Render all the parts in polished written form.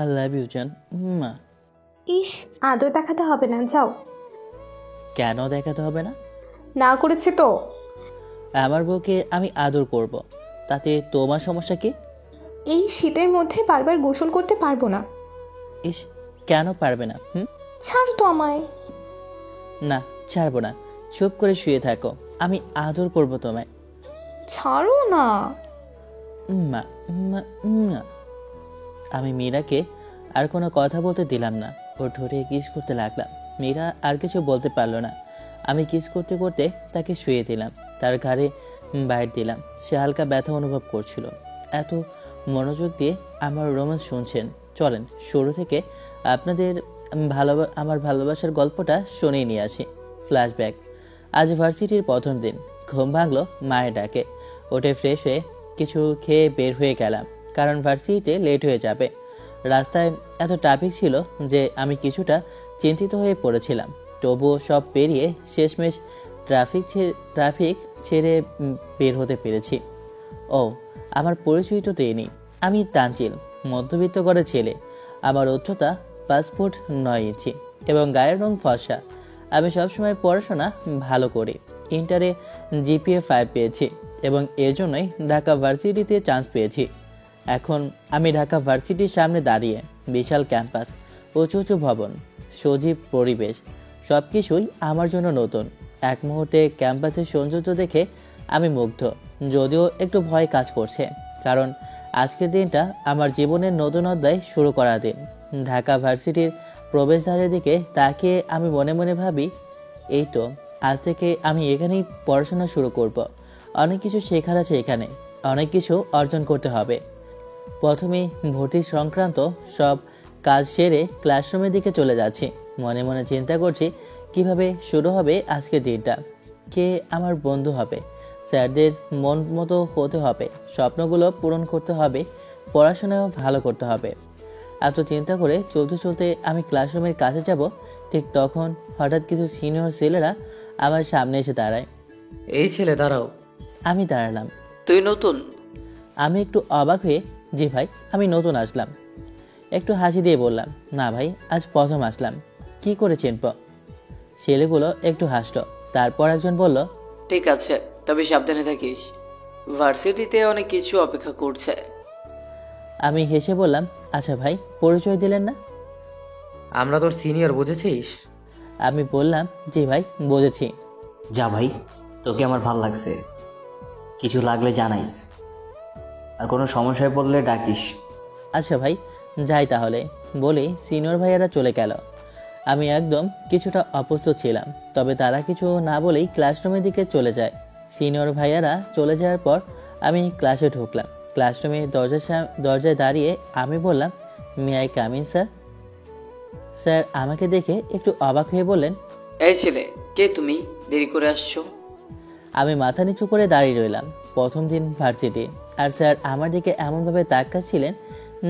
I love you জান। মা। ইস, আদর দেখাতে হবে না, যাও। কেন দেখাতে হবে না? না করেছে তো। আমার বউকে আমি আদর করব, তাতে তোমার সমস্যা কি? এই শীতের মধ্যে বারবার গোসল করতে পারবো না। ইস, কেন পারবে না? ছাড় তো আমায়। না, ছাড়বো না। চুপ করে শুয়ে থাকো, আমি আদর করব তোমায়। ছাড়ো না। উম্মা, উম্মা, উম্মা। আমি মীরাকে আর কোনো কথা বলতে দিলাম না। ওর ঠোঁটে কিস করতে লাগলাম। মীরা আর কিছু বলতে পারলো না। আমি কিস করতে করতে তাকে শুয়ে দিলাম, তার ঘাড়ে বাইট দিলাম। সে হালকা ব্যথা অনুভব করছিল। এত মনোযোগ দিয়ে আমার রোম্যান্স শুনছেন, চলেন শুরু থেকে আপনাদের আমার ভালোবাসার গল্পটা শুনিয়ে নিয়ে আসি। ফ্ল্যাশব্যাক। আজ ভার্সিটির প্রথম দিন। ঘুম ভাঙলো মায়ের ডাকে। উঠে ফ্রেশ হয়ে কিছু খেয়ে বের হয়ে গেলাম, কারণ ভার্সিটিতে লেট হয়ে যাবে। রাস্তায় এত ট্রাফিক ছিল যে আমি কিছুটা চিন্তিত হয়ে পড়েছিলাম। তবুও সব পেরিয়ে শেষমেশ ট্রাফিক ছেড়ে বের হতে পেরেছি। ও, আমার পরিচয় তো দেয়নি। আমি তানজিল, মধ্যবিত্ত ঘরের ছেলে। আমার উচ্চতা 5 ফুট 9 ইঞ্চি এবং গায়ের রং ফর্সা। আমি সবসময় পড়াশোনা ভালো করি। ইন্টারে জিপিএ 5 পেয়েছি এবং এর জন্যই ঢাকা ভার্সিটিতে চান্স পেয়েছি। এখন আমি ঢাকা ভার্সিটির সামনে দাঁড়িয়ে। বিশাল ক্যাম্পাস, উঁচু উঁচু ভবন, সজীব পরিবেশ, সব কিছুই আমার জন্য নতুন। এক মুহূর্তে ক্যাম্পাসের সৌন্দর্য দেখে আমি মুগ্ধ, যদিও একটু ভয় কাজ করছে, কারণ আজকের দিনটা আমার জীবনের নতুন অধ্যায় শুরু করার দিন। ঢাকা ভার্সিটির প্রবেশদ্বারের দিকে তাকিয়ে আমি মনে মনে ভাবি, এই তো, আজ থেকে আমি এখানেই পড়াশোনা শুরু করব। অনেক কিছু শেখার আছে এখানে, অনেক কিছু অর্জন করতে হবে। প্রথমে ভর্তি সংক্রান্ত সব কাজ সেরে ক্লাসরুমের দিকে চলে যাচ্ছি। মনে মনে চিন্তা করছি কিভাবে শুরু হবে আজকের দিনটা, কে আমার বন্ধু হবে, স্যারদের মন মতো হতে হবে, স্বপ্নগুলো পূরণ করতে হবে, পড়াশোনাও ভালো করতে হবে। এত চিন্তা করে চলতে চলতে আমি ক্লাসরুমের কাছে যাব, ঠিক তখন হঠাৎ কিছু সিনিয়র ছেলেরা আমার সামনে এসে দাঁড়ায়। এই ছেলে দাঁড়াও। আমি দাঁড়ালাম। তুই নতুন? আমি একটু অবাক হয়ে, জি ভাই, আমি নতুন আসলাম। একটু হাসি দিয়ে বললাম, না ভাই, আজ প্রথম আসলাম। কি করে চিনব? ছেলেগুলো একটু হাসল। তারপর একজন বলল, ঠিক আছে, তবে সাবধানে থাকিস, ভার্সিটিতে অনেক কিছু অপেক্ষা করছে। আমি হেসে বললাম, আচ্ছা ভাই, পরিচয় দিলেন না? আমরা তোর সিনিয়র, বুঝেছিস? আমি বললাম, জি ভাই, বুঝেছি। যা ভাই, তোকে আমার ভাল লাগছে। কিছু লাগলে জানাইস, আর কোনো সমস্যায় পড়লে ডাকিস। আচ্ছা ভাই, যাই তাহলে, বলে সিনিয়র ভাইয়ারা চলে গেল। আমি একদম কিছুটা অপ্রস্তুত ছিলাম, তবে তারা কিছু না বলেই ক্লাসরুমের দিকে চলে যায়। সিনিয়র ভাইয়ারা চলে যাওয়ার পর আমি ক্লাসে ঢুকলাম। ক্লাসরুমে দরজায় দাঁড়িয়ে আমি বললাম, may I come in sir? Sir আমাকে দেখে একটু অবাক হয়ে বললেন, এই ছেলে, কে তুমি? দেরি করে আসছো। আমি মাথা নিচু করে দাঁড়িয়ে রইলাম। প্রথম দিন ভার্সিটি, আর স্যার আমার দিকে এমনভাবে তাকাচ্ছিলেন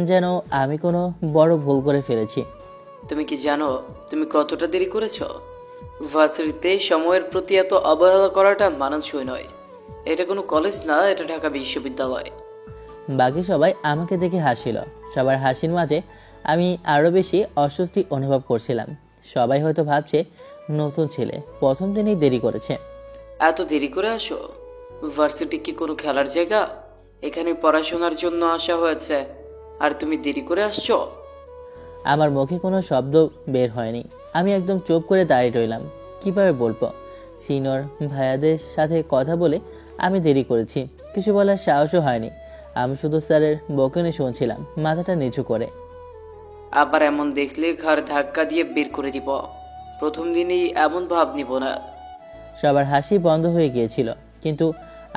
যেন আমি কোনো বড় ভুল করে ফেলেছি। তুমি কি জানো তুমি কতটা দেরি করেছো? ভার্সিটিতে সময়ের প্রতি এত অবহেলা করাটা মানানসই নয়। এটা কোনো কলেজ না, এটা ঢাকা বিশ্ববিদ্যালয়। বাকি সবাই আমাকে দেখে হাসিল। সবার হাসির মাঝে আমি আরও বেশি অস্বস্তি অনুভব করছিলাম। সবাই হয়তো ভাবছে নতুন ছেলে প্রথম দিনেই দেরি করেছে। এত দেরি করে আসো? ভার্সিটি কি কোনো খেলার জায়গা? এখানে পড়াশোনার জন্য আসা হয়েছে, আর তুমি দেরি করে আসছো? আমার মুখে কোনো শব্দ বের হয়নি। আমি একদম চুপ করে দাঁড়িয়ে রইলাম। কিভাবে বলবো? সিনিয়র ভাইয়াদের সাথে কথা বলে আমি দেরি করেছি, কিছু বলার সাহসও হয়নি। আমি শুধু স্যারের বকুনি শুনছিলাম, মাথাটা নিচু করে। আবার এমন দেখলে ঘাড় ধাক্কা দিয়ে বের করে দিব। প্রথম দিনেই এমন ভাব নিব না। সবার হাসি বন্ধ হয়ে গিয়েছিল, কিন্তু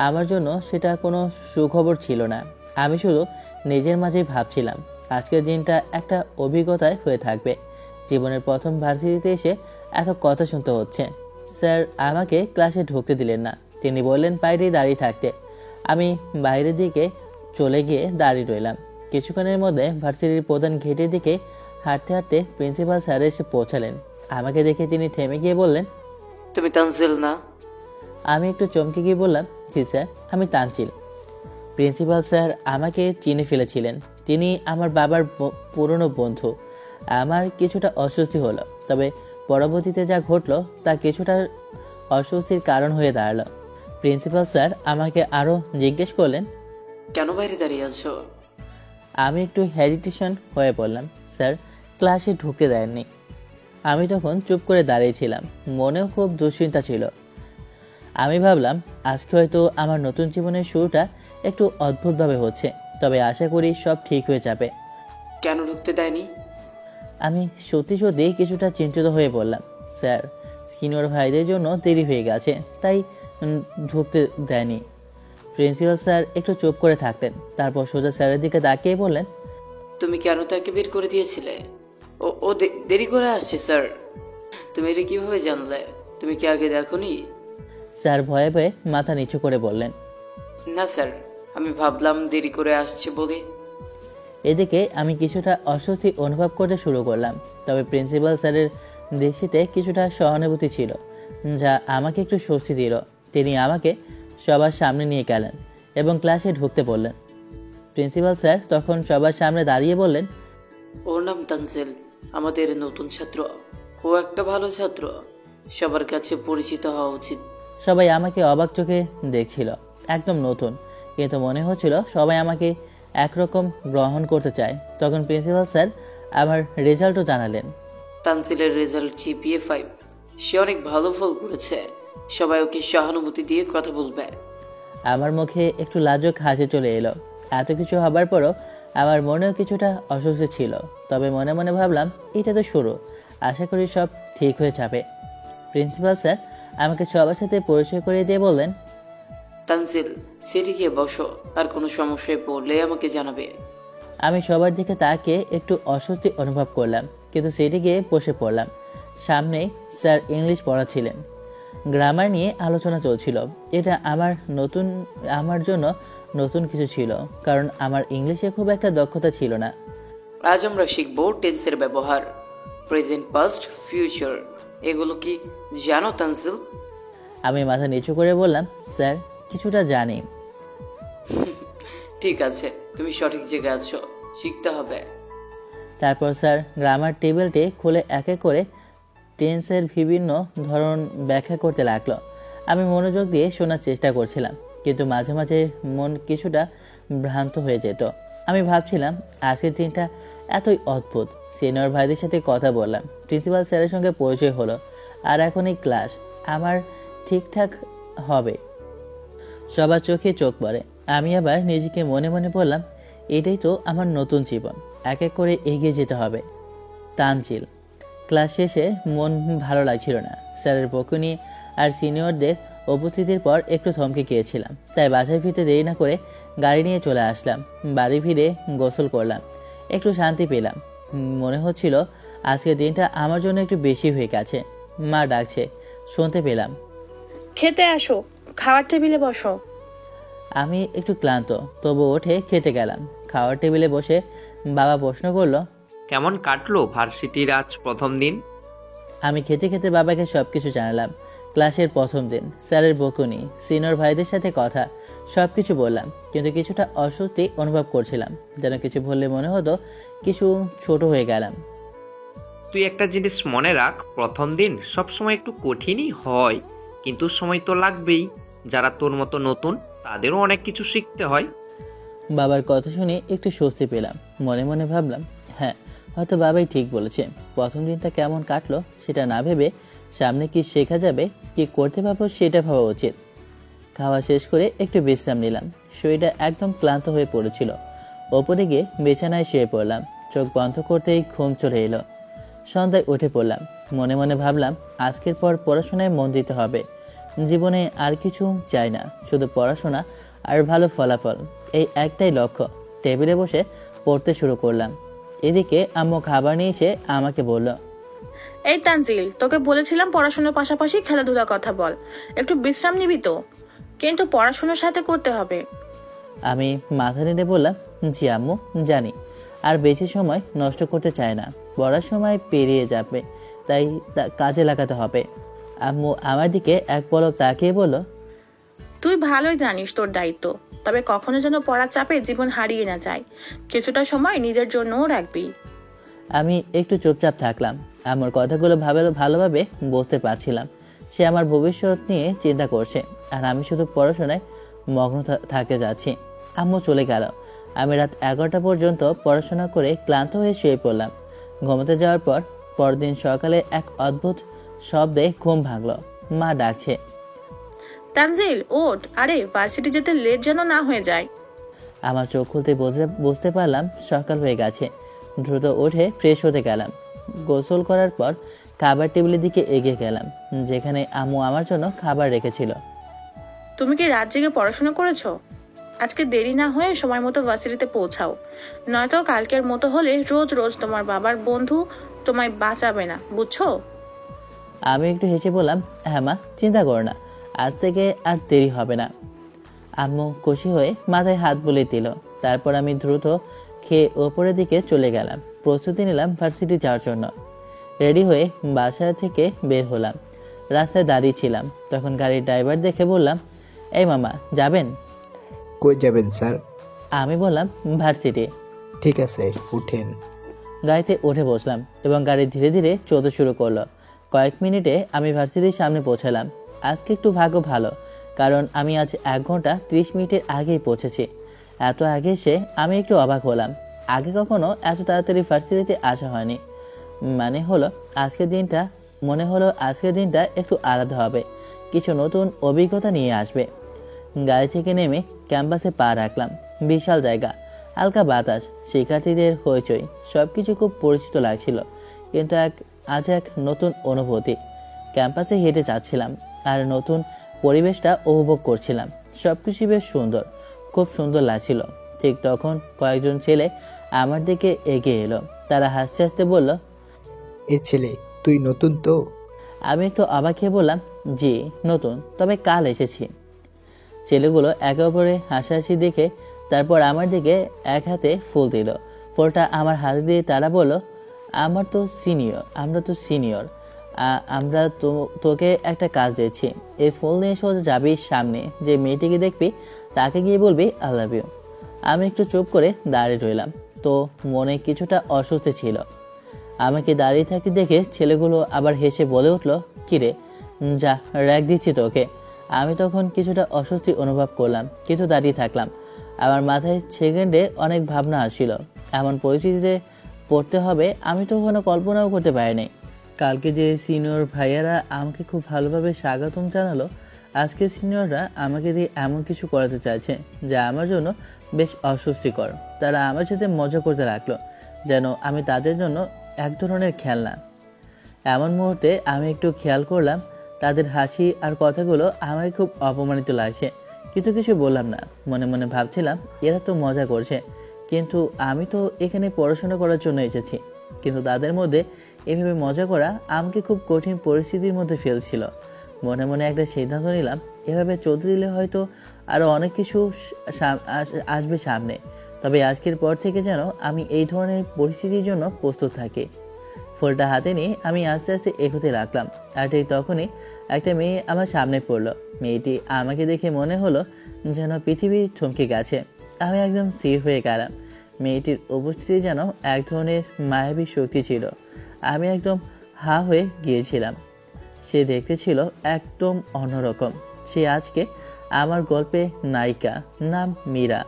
আমার জন্য সেটা কোনো সুখবর ছিল না। আমি শুধু নিজের মাঝেই ভাবছিলাম, আজকের দিনটা একটা অভিজ্ঞতায় হয়ে থাকবে। জীবনের প্রথম ভার্সিটিতে এসে এত কথা শুনতে হচ্ছে। স্যার আমাকে ক্লাসে ঢুকতে দিলেন না, তিনি বললেন বাইরেই দাঁড়িয়ে থাকতে। আমি বাইরের দিকে চলে গিয়ে দাঁড়িয়ে রইলাম। কিছুক্ষণের মধ্যে ভার্সিটির প্রধান গেটের দিকে হাঁটতে হাঁটতে প্রিন্সিপাল স্যার এসে পৌঁছালেন। আমাকে দেখে তিনি থেমে গিয়ে বললেন, তুমি তানজিল না? আমি একটু চমকে গিয়ে বললাম, জি স্যার, আমি তানজিল। প্রিন্সিপাল স্যার আমাকে চিনে ফেলেছিলেন। তিনি আমার বাবার পুরনো বন্ধু। আমার কিছুটা অস্বস্তি হলো, তবে পরবর্তীতে যা ঘটলো তা কিছুটা অস্বস্তির কারণ হয়ে দাঁড়ালো। প্রিন্সিপাল স্যার আমাকে আরও জিজ্ঞেস করলেন, কেন বাইরে দাঁড়িয়ে আছো? আমি একটু হেজিটেশন হয়ে পড়লাম। স্যার ক্লাসে ঢুকতে দেননি। আমি তখন চুপ করে দাঁড়িয়েছিলাম, মনেও খুব দুশ্চিন্তা ছিল। আমি ভাবলাম আজকে হয়তো আমার নতুন জীবনের শুরুটা একটু অদ্ভুতভাবে হচ্ছে, তবে আশা করি সব ঠিক হয়ে যাবে। কেন ঢুকতে দেয়নি? আমি সত্যি সত্যি কিছুটা চিন্তিত হয়ে পড়লাম। স্যার সিনিয়র ভাইদের জন্য দেরি হয়ে গেছে, তাই ঢুকতে দেয়নি। প্রিন্সিপাল স্যার একটু চুপ করে থাকতেন, তারপর সোজা স্যারের দিকে তাকিয়ে বললেন, তুমি কেন তাকে বের করে দিয়েছিলে? ও দেরি করে আসছে স্যার। তুমি এটা কিভাবে জানলে? তুমি কি আগে দেখোনি? স্যার ভয়ে ভয়ে মাথা নিচু করে বললেন, না স্যার, আমি ভাবলাম দেরি করে আসছে বলে। এদিকে আমি কিছুটা অস্বস্তি অনুভব করতে শুরু করলাম, তবে প্রিন্সিপাল স্যারের দৃষ্টিতে কিছুটা সহানুভূতি ছিল, যা আমাকে একটু স্বস্তি দিল। তিনি আমাকে সবার সামনে নিয়ে গেলেন এবং ক্লাসে ঢুকতে বললেন। প্রিন্সিপাল স্যার তখন সবার সামনে দাঁড়িয়ে বললেন, ওর নাম তানজিল, আমাদের নতুন ছাত্র। ও একটা ভালো ছাত্র, সবার কাছে পরিচিত হওয়া উচিত। সবাই আমাকে অবাক চোখে দেখছিল, একদম নতুন, কিন্তু মনে হচ্ছিল সবাই আমাকে একরকম গ্রহণ করতে চায়। তখন প্রিন্সিপাল স্যার আমার রেজাল্টও জানালেন। তানজিলের রেজাল্ট জিপিএ 5। সে অনেক ভালো ফল করেছে। সবাই ওকে সহানুভূতি দিয়ে কথা বলবে। আমার মুখে একটু লাজুক হাসি চলে এলো। এত কিছু হবার পরও আমার মনেও কিছুটা অস্বস্তি ছিল, তবে মনে মনে ভাবলাম এটা তো শুরু, আশা করি সব ঠিক হয়ে যাবে। প্রিন্সিপাল স্যার আমাকে সবার সাথে পরিচয় করিয়ে দিয়ে বললেন, তানজিল, সিটে গিয়ে বসো, আর কোনো সমস্যায় পড়লে আমাকে জানাবে। আমি সবার দিকে তাকিয়ে একটু অস্বস্তি অনুভব করলাম, কিন্তু সিটে গিয়ে বসে পড়লাম। সামনেই স্যার ইংলিশ পড়াচ্ছিলেন, গ্রামার নিয়ে আলোচনা চলছিল। এটা আমার জন্য নতুন কিছু ছিল, কারণ আমার ইংলিশে খুব একটা দক্ষতা ছিল না। আজ আমরা শিখব টেন্সের ব্যবহার, প্রেজেন্ট, পাস্ট, ফিউচার। এগুলো কি জানো তানজিল? আমি মাথা নিচু করে বললাম, স্যার কিছুটা জানি। ঠিক আছে, তুমি সঠিক জায়গায় আছো, শিখতে হবে। তারপর স্যার গ্রামার টেবিলটি খুলে এক এক করে টেন্সের বিভিন্ন ধরন ব্যাখ্যা করতে লাগলো। আমি মনোযোগ দিয়ে শোনার চেষ্টা করছিলাম, কিন্তু মাঝে মাঝে মন কিছুটা ভ্রান্ত হয়ে যেত। আমি ভাবছিলাম আজকের দিনটা এতই অদ্ভুত। সিনিয়র ভাইদের সাথে কথা বললাম, প্রিন্সিপাল স্যারের সঙ্গে পরিচয় হলো, আর এখন এই ক্লাস আমার ঠিকঠাক হবে। সবার চোখে চোখ পড়ে। আমি আবার নিজেকে মনে মনে বললাম, এটাই তো আমার নতুন জীবন, এক এক করে এগিয়ে যেতে হবে। তানজিল। ক্লাস শেষে মন ভালো লাগছিল না। স্যারের বকুনি আর সিনিয়রদের উপস্থিতির পর একটু থমকে গিয়েছিলাম, তাই বাসায় ফিরতে দেরি না করে গাড়ি নিয়ে চলে আসলাম। বাড়ি ফিরে গোসল করলাম, একটু শান্তি পেলাম। মনে হচ্ছিল আজকের দিনটা আমার জন্য একটু বেশি হয়ে গেছে। মা ডাকছে, শুনতে পেলাম। খেতে আসো, খাওয়ার টেবিলে বসো। আমি একটু ক্লান্ত, তবু উঠে খেতে গেলাম। খাওয়ার টেবিলে বসে বাবা প্রশ্ন করলো, কেমন কাটলো ভার্সিটির আজ প্রথম দিন? আমি খেতে খেতে বাবাকে সবকিছু জানালাম। ক্লাসের প্রথম দিন, স্যারের বকুনি, সিনিয়র ভাইদের সাথে কথা, সবকিছু বললাম, কিন্তু কিছুটা অস্বস্তি অনুভব করছিলাম। যেন কিছু বললে মনে হতো কিছু ছোট হয়ে গেলাম। তুই একটা জিনিস মনে রাখ, প্রথম দিন সবসময় একটু কঠিনই হয়, কিন্তু সময় তো লাগবেই। যারা তোর মতো নতুন তাদেরও অনেক কিছু শিখতে হয়। বাবার কথা শুনে একটু স্বস্তি পেলাম। মনে মনে ভাবলাম, হ্যাঁ হয়তো বাবাই ঠিক বলেছে। প্রথম দিনটা কেমন কাটলো সেটা না ভেবে সামনে কি শেখা যাবে, কি করতে পারবো সেটা ভাবা উচিত। খাওয়া শেষ করে একটু বিশ্রাম নিলাম। শরীরটা একদম ক্লান্ত হয়ে পড়েছিল। ওপরে গিয়ে বিছানায় শুয়ে পড়লাম। চোখ বন্ধ করতেই ঘুম চলে এলো। সন্ধ্যায় উঠে পড়লাম। মনে মনে ভাবলাম আজকের পর পড়াশোনায় মন দিতে হবে। জীবনে আর কিছু চাই না, শুধু পড়াশোনা আর ভালো ফলাফল, এই একটাই লক্ষ্য। টেবিলে বসে পড়তে শুরু করলাম। এদিকে আম্মু খাবার নিয়ে এসে আমাকে বলল, এই তানজিল, তোকে বলেছিলাম পড়াশোনার পাশাপাশি খেলাধুলার কথা বল, একটু বিশ্রাম নিবি তো, কিন্তু পড়াশোনার সাথে করতে হবে। আমি মাথা নেড়ে বললাম, জি আম্মু জানি, আর বেশি সময় নষ্ট করতে চাই না। পড়ার সময় পেরিয়ে যাবে, তাই কাজে লাগাতে হবে। আম্মু আমার দিকে এক পলক তাকিয়ে বলল, তুই ভালোই জানিস তোর দায়িত্ব, তবে কখনো যেন পড়ার চাপে জীবন হারিয়ে না যায়। কিছুটা সময় নিজের জন্যও রাখবি। আমি একটু চুপচাপ থাকলাম। আমার কথাগুলো ভালোভাবে বুঝতে পারছিলাম। সে আমার ভবিষ্যৎ নিয়ে চিন্তা করছে, আর আমি শুধু পড়াশোনায় মগ্ন থাকতে যাচ্ছি। আম্মু চলে গেল। আমি রাত 11টা পর্যন্ত পড়াশোনা করে ক্লান্ত হয়ে শুয়ে পড়লাম। ঘুমোতে যাওয়ার পর পরদিন সকালে এক অদ্ভুত শব্দে ঘুম ভাঙল। মা ডাকছে, তানজিল ওঠ, আরে ভার্সিটি যেতে লেট যেন না হয়ে যায়। আমার চোখ খুলতে বুঝতে পারলাম সকাল হয়ে গেছে। দ্রুত উঠে ফ্রেশ হতে গেলাম। গোসল করার পর খাবার টেবিলের দিকে এগিয়ে গেলাম, যেখানে আম্মু আমার জন্য খাবার রেখেছিল। তুমি কি রাত জেগে পড়াশোনা করেছো? আজকে দেরি না হয়ে সময় মতো ভার্সিটিতে পৌঁছাও, নয়তো কালকের মতো হলে রোজ রোজ তোমার বাবার বন্ধু তোমায় বাঁচাবে না, বুঝছো? আমি একটু হেসে বললাম, হ্যাঁ মা, চিন্তা করো না, আজ থেকে আর দেরি হবে না। আম্মু খুশি হয়ে মাথায় হাত বুলিয়ে দিল। তারপর আমি দ্রুত খেয়ে ওপরের দিকে চলে গেলাম। প্রস্তুতি নিলাম ভার্সিটি যাওয়ার জন্য। রেডি হয়ে বাসা থেকে বের হলাম। রাস্তায় দাঁড়িয়ে ছিলাম, তখন গাড়ির ড্রাইভার দেখে বললাম, এই মামা, যাবেন? কই যাবেন স্যার? আমি বললাম, ভার্সিটি। ঠিক আছে, উঠেন। গাড়িতে উঠে বসলাম এবং গাড়ি ধীরে ধীরে চলতে শুরু করলো। কয়েক মিনিটে আমি ভার্সিটির সামনে পৌঁছালাম। আজকে একটু ভাগ্য ভালো, কারণ আমি আজ 1 ঘন্টা 30 মিনিটের আগেই পৌঁছেছি। এত আগে এসে আমি একটু অবাক হলাম। আগে কখনো এত তাড়াতাড়ি ভার্সিটিতে আসা হয়নি। মনে হলো আজকের দিনটা একটু আলাদা হবে, কিছু নতুন অভিজ্ঞতা নিয়ে আসবে। গাড়ি থেকে নেমে ক্যাম্পাসে পা রাখলাম। বিশাল জায়গা, হালকা বাতাস, শিক্ষার্থীদের হইচই, সবকিছু খুব পরিচিত লাগছিল। কিন্তু আজ এক নতুন অনুভূতি। ক্যাম্পাসে হেঁটে যাচ্ছিলাম আর নতুন পরিবেশটা উপভোগ করছিলাম। সবকিছু বেশ সুন্দর, খুব সুন্দর লাগছিল। ঠিক তখন কয়েকজন ছেলে আমার দিকে এগিয়ে এলো। তারা হাসতে হাসতে বলল, এ ছেলে, তুই নতুন তো? আমি একটু অবাক হয়ে বললাম, জি নতুন, তবে কাল এসেছি। ছেলেগুলো একে অপরে হাসাহাসি দেখে তারপর আমার দিকে এক হাতে ফুল দিল। ফুলটা আমার হাতে দিয়ে তারা বলল, আমরা তো সিনিয়র, আমরা তোকে একটা কাজ দিচ্ছি। এই ফুল নিয়ে সোজা যাবি সামনে, যে মেয়েটিকে দেখবি তাকে গিয়ে বলবি আই লাভ ইউ। আমি একটু চুপ করে দাঁড়িয়ে রইলাম, তো মনে কিছুটা অস্বস্তি ছিল। আমাকে দাঁড়িয়ে থাকতে দেখে ছেলেগুলো আবার হেসে বলে উঠল, কিরে, যা, র্যাক দিচ্ছি তোকে। আমি তখন কিছুটা অস্বস্তি অনুভব করলাম, কিন্তু দাঁড়িয়ে থাকলাম। আমার মাথায় সেকেন্ডে অনেক ভাবনা আসছিল। এমন পরিস্থিতিতে পড়তে হবে আমি তো কখনো কল্পনাও করতে পারিনি। কালকে যে সিনিয়র ভাইয়ারা আমাকে খুব ভালোভাবে স্বাগতম জানালো, আজকে সিনিয়ররা আমাকে দিয়ে এমন কিছু করাতে চাইছে যা আমার জন্য বেশ অস্বস্তিকর। তারা আমার সাথে মজা করতে লাগলো, যেন আমি তাদের জন্য এক ধরনের খেলনা। এমন মুহূর্তে আমি একটু খেয়াল করলাম তাদের হাসি আর কথাগুলো আমাকে খুব অপমানিত লাগছে, কিন্তু কিছু বললাম না। মনে মনে ভাবছিলাম, এরা তো মজা করছে, কিন্তু আমি তো এখানে পড়াশোনা করার জন্য এসেছি। কিন্তু তাদের মধ্যে এভাবে মজা করা আমাকে খুব কঠিন পরিস্থিতির মধ্যে ফেলছিল। মনে মনে একটা সিদ্ধান্ত নিলাম, এভাবে চলতে দিলে হয়তো আরও অনেক কিছু আসবে সামনে। তবে আজকের পর থেকে যেন আমি এই ধরনের পরিস্থিতির জন্য প্রস্তুত থাকি। ফুলটা হাতে নিয়ে আমি আস্তে আস্তে এগোতে লাগলাম, আর ঠিক তখনই একটা মেয়ে আমার সামনে পড়লো। মেয়েটি আমাকে দেখে মনে হলো যেন পৃথিবী থমকে গেছে। আমি একদম স্থির হয়ে গেলাম। মেয়েটির উপস্থিতি যেন এক ধরনের মায়াবী শক্তি ছিল। আমি একদম হা হয়ে গিয়েছিলাম। সে দেখতে ছিল একদম অন্যরকম। সে আজকে আমার গল্পে নায়িকা, নাম মীরা,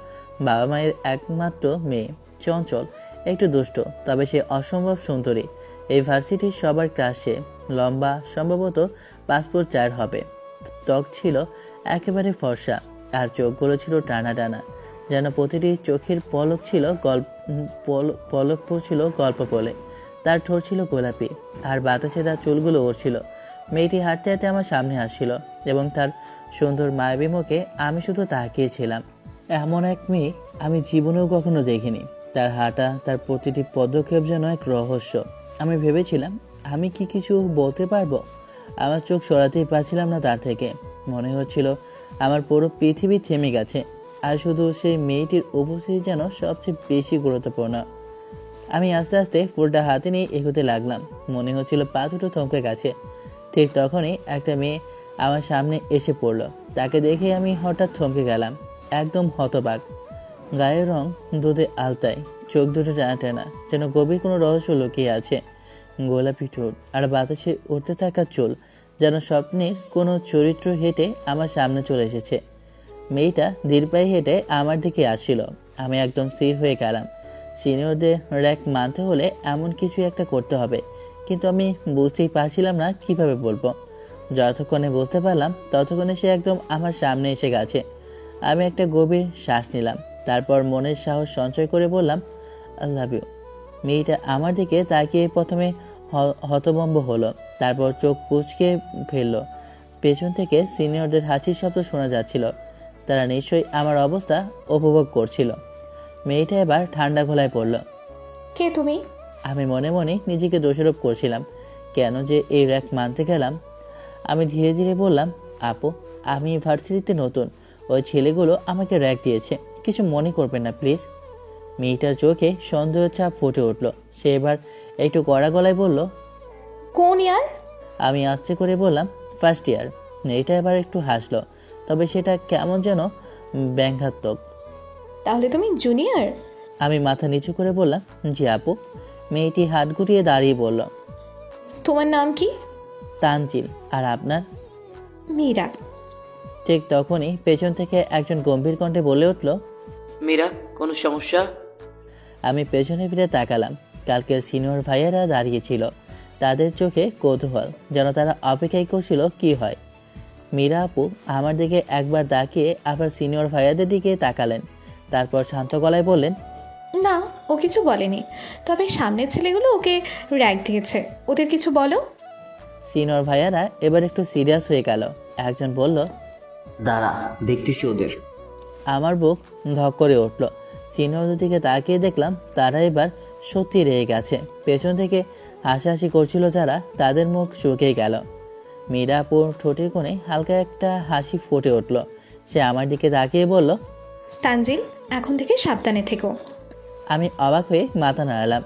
বাবা মায়ের একমাত্র মেয়ে, চঞ্চল, একটু দুষ্ট, তবে সে অসম্ভব সুন্দরী। এই ভার্সিটির সবার ক্লাসে, লম্বা, সম্ভবত 5 ফুট 4 হবে। ত্বক ছিল একেবারে ফর্সা, আর চোখগুলো ছিল টানা টানা, যেন প্রতিটি চোখের পলক পড়ছিল গল্প বলে। তার ঠোঁট ছিল গোলাপি, আর বাতাসে তার চুলগুলো উড়ছিল। মেয়েটি হাঁটতে হাঁটতে আমার সামনে আসছিল এবং তার সুন্দর মায়াবী মুখে আমি শুধু তাকিয়েছিলাম। এমন এক মেয়ে আমি জীবনেও কখনো দেখিনি। তার হাঁটা, তার প্রতিটি পদক্ষেপ যেন এক রহস্য। আমি ভেবেছিলাম আমি কি কিছু বলতে পারবো। আমার চোখ সরাতেই পারছিলাম না তার থেকে। মনে হচ্ছিল আমার পুরো পৃথিবী থেমে গেছে, আর শুধু সেই মেয়েটির উপস্থিতি যেন সবচেয়ে বেশি গুরুত্বপূর্ণ। আমি আস্তে আস্তে ফুলটা হাতে নিয়ে এগোতে লাগলাম। মনে হচ্ছিল পা দুটো থমকে গেছে। ঠিক তখনই একটা মেয়ে আমার সামনে এসে পড়লো। তাকে দেখে আমি হঠাৎ থমকে গেলাম। একদম হতবাক। গায়ের রং দুধে আলতায়, চোখ দুটো টানা টানা, যেন গভীর কোনো রহস্য লুকিয়ে আছে। গোলাপি ঠোঁট আর বাতাসে উঠতে থাকা চুল, যেন স্বপ্নের কোনো চরিত্র হেঁটে আমার সামনে চলে এসেছে। মেয়েটা ধীর পায়ে হেঁটে আমার দিকে আসছিল। আমি একদম স্থির হয়ে গেলাম। সিনিয়রদের র্যাক মানতে হলে এমন কিছু একটা করতে হবে, কিন্তু আমি বুঝতেই পারছিলাম না কিভাবে বলবো। যতক্ষণে বুঝতে পারলাম ততক্ষণে সে একদম আমার সামনে এসে গেছে। আমি একটা গভীর শ্বাস নিলাম, তারপর মনের সাহস সঞ্চয় করে বললাম, আই লাভ ইউ। মেয়েটা আমার দিকে তাকিয়ে প্রথমে হতভম্ব হলো, তারপর চোখ কুঁচকে ফেললো। পেছন থেকে সিনিয়রদের হাসির শব্দ শোনা যাচ্ছিল। তারা নিশ্চয়ই আমার অবস্থা উপভোগ করছিল। মেয়েটা এবার ঠান্ডা গলায় পড়ল, কে তুমি? আমি মনে মনে নিজেকে দোষারোপ করছিলাম, কেন যে এই র্যাক মানতে গেলাম। আমি ধীরে ধীরে বললাম, আপু, আমি ভার্সিটিতে নতুন, ওই ছেলেগুলো আমাকে র্যাক দিয়েছে, কিছু মনে করবেন না প্লিজ। মেয়েটার চোখে সন্দেহের ছাপ ফুটে উঠল। সে এবার একটু কড়া গলায় বলল, কোন ইয়ার? আমি আস্তে করে বললাম, ফার্স্ট ইয়ার। মেয়েটা এবার একটু হাসলো, তবে সেটা কেমন যেন ব্যঙ্গাত্মক। তাহলে তুমি জুনিয়র? আমি মাথা নিচু করে বললাম, জি আপু। মেয়েটি হাত গুটিয়ে দাঁড়িয়ে বলল, তোমার নাম কি? তানজিল। আর আপনার? মীরা। ঠিক তখনই পেছন থেকে একজন গম্ভীর কণ্ঠে বলে উঠল, মীরা, কোনো সমস্যা? আমি পেছনে ফিরে তাকালাম। কালকের সিনিয়র ভাইয়েরা দাঁড়িয়েছিল, তাদের চোখে কৌতূহল, যেন তারা অপেক্ষাই করছিল কি হয়। মীরা আপু আমার দিকে একবার তাকিয়ে আবার সিনিয়র ভাইয়াদের দিকে তাকালেন, তারপর শান্ত গলায় বললেন, না, ও কিছু বলেনি, তবে সামনের ছেলেগুলো ওকে র্যাক দিয়েছে। ওদের কিছু বলো। সিনিয়র ভাইয়ারা এবার একটু সিরিয়াস হয়ে গেল। একজন বলল, দাঁড়া, দেখতেছি ওদের। আমার বুক ধক করে উঠল। সিনিয়রদের দিকে তাকিয়ে দেখলাম তারা এবার সত্যি রেগে গেছে। পেছন থেকে হাসাহাসি করছিল যারা, তাদের মুখ শুকিয়ে গেল। মীরা আপুর ঠোঁটের কোণে হালকা একটা হাসি ফুটে উঠল। সে আমার দিকে তাকিয়ে বলল, তানজিল, এখন থেকে সাবধানে থেকো। আমি অবাক হয়ে মাথা নাড়ালাম।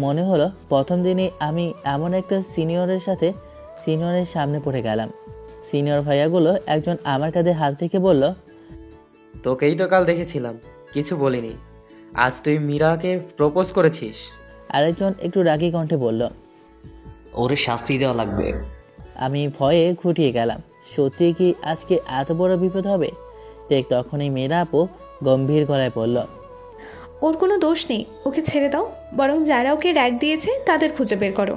মনে হলো প্রথম দিনই আমি এমন একটা সিনিয়রের সামনে পড়ে গেলাম। সিনিয়র ভাইয়াগুলো একজন আমার কাঁধে হাত রেখে বলল, তোকেই তো কাল দেখেছিলাম, কিছু বলিনি। আজ তুই মীরাকে প্রপোজ করেছিস? আরেকজন একটু রাগী কণ্ঠে বলল, ওরে শাস্তি দেওয়া লাগবে। আমি ভয়ে খুঁটিয়ে গেলাম, সত্যি কি আজকে এত বড় বিপদ হবে? ঠিক তখনই মেয়েরা আপু গম্ভীর গলায় বলল, ওর কোনো দোষ নেই, ওকে ছেড়ে দাও। বরং যারা ওকে র্যাক দিয়েছে তাদের খুঁজে বের করো।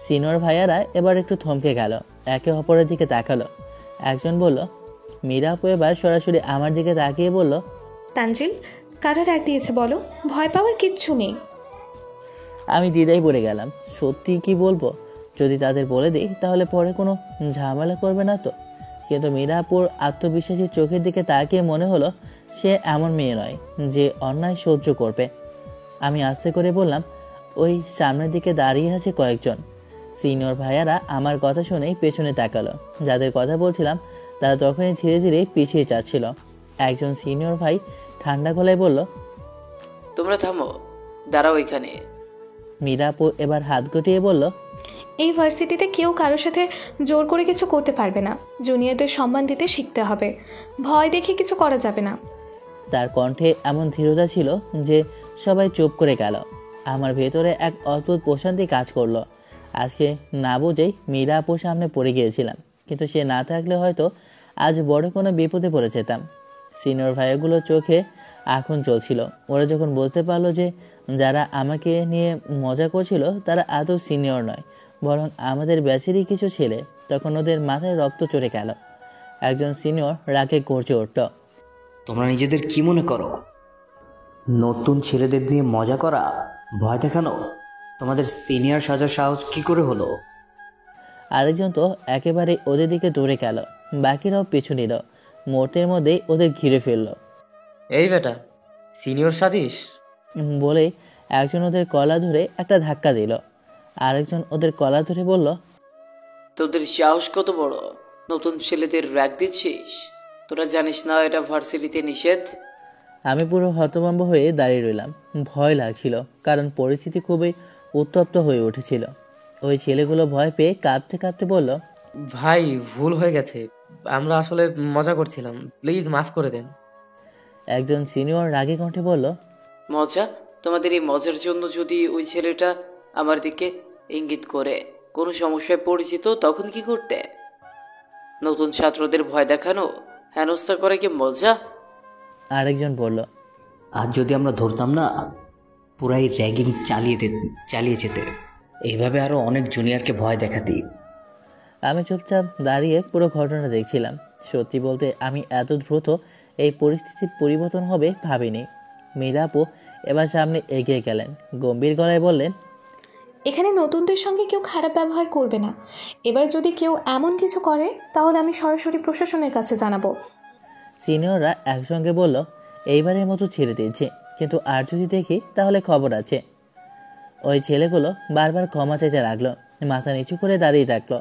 সিনিয়র ভাইয়ারা এবার একটু থমকে গেল, একে অপরের দিকে তাকালো। একজন বলল, মীরা আপু এবার সরাসরি আমার দিকে তাকিয়ে বলল, তানজিল, কারা র্যাক দিয়েছে বলো, ভয় পাওয়ার কিচ্ছু নেই। আমি দ্বিধায় পড়ে গেলাম, সত্যি কি বলবো? যদি তাদের বলে দিই তাহলে পরে কোনো ঝামেলা করবে না তো? কিন্তু মীরা আপুর আত্মবিশ্বাসী চোখের দিকে তাকিয়ে মনে হলো সে এমন মেয়ে নয় যে অন্যায় সহ্য করবে। আমি আস্তে করে বললাম, ওই সামনের দিকে দাঁড়িয়ে আছে কয়েকজন। সিনিয়র ভাইয়ারা আমার কথা শুনেই পেছনে তাকালো। যাদের কথা বলছিলাম তারা তখনই ধীরে ধীরে পিছিয়ে যাচ্ছিল। একজন সিনিয়র ভাই ঠান্ডা গলায় বলল, তোমরা থামো, দাঁড়াও এখানে। মীরা আপু এবার হাত গুটিয়ে বলল, এই ভার্সিটিতে কেউ কারোর সাথে জোর করে কিছু করতে পারবে না। জুনিয়রদের সম্মান দিতে শিখতে হবে, ভয় দেখে কিছু করা যাবে না। তার কণ্ঠে এমন দৃঢ়তা ছিল যে সবাই চুপ করে গেল। আমার ভেতরে এক অদ্ভুত প্রশান্তি কাজ করলো। আজকে না বুঝেই মীরা আপুর সামনে পড়ে গিয়েছিলাম, কিন্তু সে না থাকলে হয়তো আজ বড় কোনো বিপদে পড়ে যেতাম। সিনিয়র ভাইগুলোর চোখে আগুন জ্বলছিল। ওরা যখন বুঝতে পারলো যে যারা আমাকে নিয়ে মজা করছিল তারা আদৌ সিনিয়র নয়, বরং আমাদের ব্যাচেরই কিছু ছেলে, তখন ওদের মাথায় রক্ত চড়ে গেল। একজন সিনিয়র রাগে গর্জে উঠল, তোমরা নিজেদের কি মনে করো? নতুন ছেলেদের নিয়ে মজা করা, ভয় দেখানো? তোমাদের সিনিয়র সাজার সাহস কি করে হলো? আরেকজন তো একেবারে ওদের দিকে দৌড়ে গেল। বাকিরাও পিছু নিল। মুহূর্তের মধ্যেই ওদের ঘিরে ফেলল। এই বেটা, সিনিয়র সাজিস? বলে একজন ওদের কলা ধরে একটা ধাক্কা দিল। আরেকজন ওদের কলা ধরে বলল, তোদের সাহস কত বড়, নতুন ছেলেদের র্যাক দিচ্ছিস? তোরা জানিস না এটা ভার্সিটিতে নিষেধ? আমি পুরো হতভম্ব হয়ে দাঁড়িয়ে রইলাম। ভয় লাগছিল, কারণ পরিস্থিতি খুবই উত্তপ্ত হয়ে উঠেছিল। ওই ছেলেগুলো ভয় পেয়ে কাঁপতে কাঁপতে বলল, ভাই, ভুল হয়ে গেছে, আমরা আসলে মজা করছিলাম, প্লিজ মাফ করে দেন। একজন সিনিয়র রাগী কণ্ঠে বলল, মজা? তোমাদের এই মজার জন্য যদি ওই ছেলেটা আমার দিকে ইঙ্গিত করে কোনো সমস্যায় পরিচিত, তখন কি করতে? নতুন ছাত্রদের ভয় দেখানো, হেনস্থা করে কি মজা? আরেকজন বলল, আর যদি আমরা ধরতাম না, পুরাই র্যাগিং চালিয়ে যেতে। এইভাবে আরও অনেক জুনিয়রকে ভয় দেখাতি। আমি চুপচাপ দাঁড়িয়ে পুরো ঘটনা দেখছিলাম। সত্যি বলতে আমি এত দ্রুত এই পরিস্থিতির পরিবর্তন হবে ভাবিনি। মীরা আপু এবার সামনে এগিয়ে গেলেন, গম্ভীর গলায় বললেন, এখানে নতুনদের সঙ্গে কেউ খারাপ ব্যবহার করবে না। এবার যদি কেউ এমন কিছু করে তাহলে আমি সরাসরি প্রশাসনের কাছে জানাবো। সিনিয়ররা একসঙ্গে বলল, এইবারের মতো ছেড়ে দিয়েছে, কিন্তু আর যদি দেখি তাহলে খবর আছে। ওই ছেলেগুলো বারবার ক্ষমা চাইতে লাগলো, মাথা নিচু করে দাঁড়িয়ে থাকলো।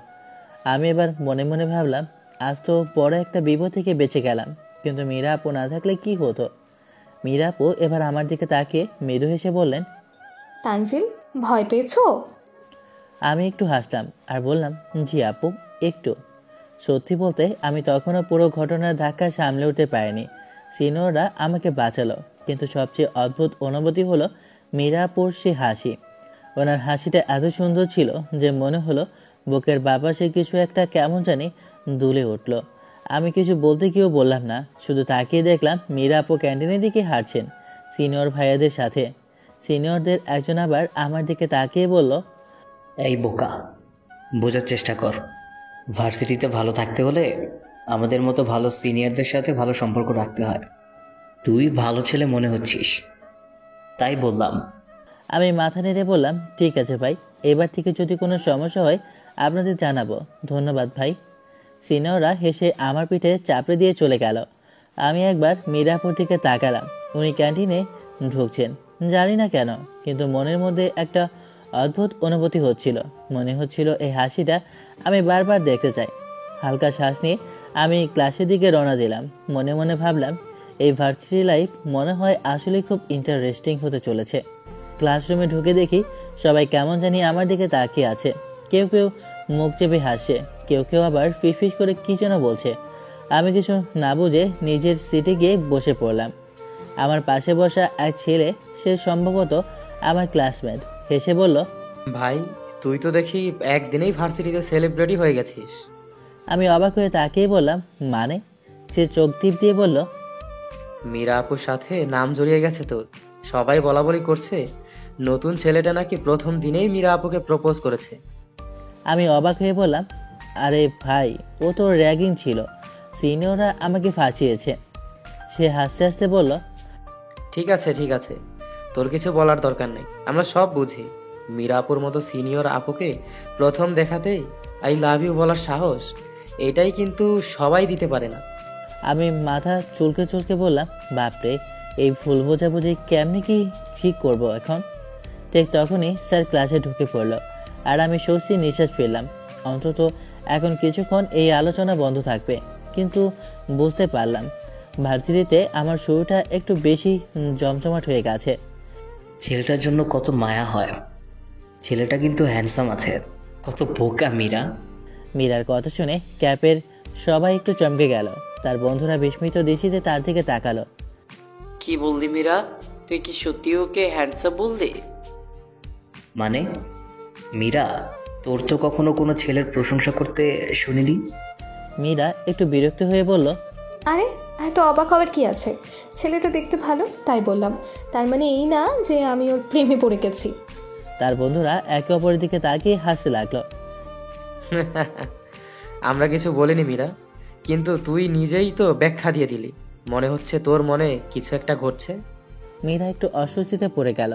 আমি এবার মনে মনে ভাবলাম, আজ তো বড় একটা বিপদ থেকে বেঁচে গেলাম, কিন্তু মীরা আপু না থাকলে কি হতো। মীরা আপু এবার আমার দিকে তাকিয়ে মৃদু হেসে বললেন, তানজিল, ভয় পেয়েছো? আমি একটু হাসলাম আর বললাম, জি আপু, একটু। সত্যি বলতে আমি তখনও পুরো ঘটনার ধাক্কা সামলে উঠতে পারিনি। সিনিয়ররা আমাকে বাঁচালো, কিন্তু সবচেয়ে অদ্ভুত অনুভূতি হলো মীরা আপুর সে হাসি। ওনার হাসিটা এত সুন্দর ছিল যে মনে হলো বুকের বাপাসে কিছু একটা কেমন জানি দুলে উঠল। আমি কিছু বলতে গিয়েও বললাম না, শুধু তাকিয়ে দেখলাম মীরা আপু ক্যান্টিনের দিকে হাঁটছেন সিনিয়র ভাইয়াদের সাথে। সিনিয়রদের একজন আবার আমার দিকে তাকিয়ে বলল, এই বোকা, বোঝার চেষ্টা কর। ভার্সিটিতে ভালো থাকতে হলে আমাদের মতো ভালো সিনিয়রদের সাথে ভালো সম্পর্ক রাখতে হয়। তুই ভালো ছেলে মনে হচ্ছিস, তাই বললাম। আমি মাথা নেড়ে বললাম, ঠিক আছে ভাই, এবার থেকে যদি কোনো সমস্যা হয় আপনাদের জানাবো। ধন্যবাদ ভাই। সিনিয়ররা হেসে আমার পিঠে চাপড়ে দিয়ে চলে গেল। আমি একবার মীরাপুর দিকে তাকালাম। উনি ক্যান্টিনে ঢুকছেন, জানি না কেন, কিন্তু মনের মধ্যে একটা অদ্ভুত অনুভূতি হচ্ছিল। মনে হচ্ছিল এই হাসিটা আমি বারবার দেখতে চাই। হালকা শ্বাস নিয়ে আমি ক্লাসের দিকে রওনা দিলাম। মনে মনে ভাবলাম, এই ভার্সিটি লাইফ মনে হয় আসলে খুব ইন্টারেস্টিং হতে চলেছে। ক্লাসরুমে ঢুকে দেখি সবাই কেমন জানি আমার দিকে তাকিয়ে আছে। কেউ কেউ মুখ চেপে হাসে, কেউ কেউ আবার ফিসফিস করে কী যেন বলছে। আমি কিছু না বুঝে নিজের সিটে গিয়ে বসে পড়লাম। আমার পাশে বসা এক ছেলে, সে সম্ভবত আমার ক্লাসমেট, হেসে বলল, ভাই, তুই তো দেখি একদিনেই ভার্সিটিতে সেলিব্রিটি হয়ে গেছিস। আমি অবাক হয়ে তাকিয়ে বললাম, মানে? সে চোখ টিপ দিয়ে বলল, মীরা আপুর সাথে নাম জড়িয়ে গেছে তোর। সবাই বলা বলি করছে নতুন ছেলেটা নাকি প্রথম দিনেই মীরা আপুকে প্রপোজ করেছে। আমি অবাক হয়ে বললাম, আরে ভাই, ও তো র্যাগিং ছিল, সিনিয়ররা আমাকে ফাঁসিয়েছে। সে হাসতে হাসতে বলল, ঠিক আছে, তোর কিছু বলার দরকার নেই, আমরা সব বুঝি। মীরা আপুর মতো সিনিয়র আপুকে প্রথম দেখাতেই আই লাভ ইউ বলার সাহস, এটাই কিন্তু সবাই দিতে পারে না। আমি মাথা চুলকে চুলকে বললাম, বাপরে, এই ভুল বোঝাবুঝি কেমনি কি ঠিক করব এখন? ঠিক তখনই স্যার ক্লাসে ঢুকে পড়ল, আর আমি স্বস্তির নিঃশ্বাস পেলাম। অন্তত এখন কিছুক্ষণ এই আলোচনা বন্ধ থাকবে। কিন্তু বুঝতে পারলাম ভার্সিটিতে আমার শুরুটা একটু বেশি জমজমাট হয়ে গেছে। ছেলেটার জন্য কত মায়া হয়। ছেলেটা কিন্তু হ্যান্ডসাম আছে। কত বোকা মীরা। মীরার কথা শুনে ক্যাপের সবাই একটু চমকে গেল। তার বন্ধুরা বিস্মিত দৃষ্টিতে তার দিকে তাকালো। কি বললি মীরা? তুই কি সত্যি ওকে হ্যান্ডসাম বললি? মানে মীরা, তোর তো কখনো কোনো ছেলের প্রশংসা করতে শুনিনি। মীরা একটু বিরক্ত হয়ে বলল, আরে এত অবাক হওয়ার কি আছে? ছেলেটা দেখতে ভালো তাই বললাম, তার মানে এই না যে আমি ওর প্রেমে পড়ে গেছি। তার বন্ধুরা একে অপরের দিকে তাকিয়ে হাসতে লাগলো। আমরা কিছু বলিনি মীরা, কিন্তু তুই নিজেই তো ব্যাখ্যা দিয়ে দিলি। মনে হচ্ছে তোর মনে কিছু একটা ঘটছে। মীরা একটু অস্বস্তিতে পড়ে গেল।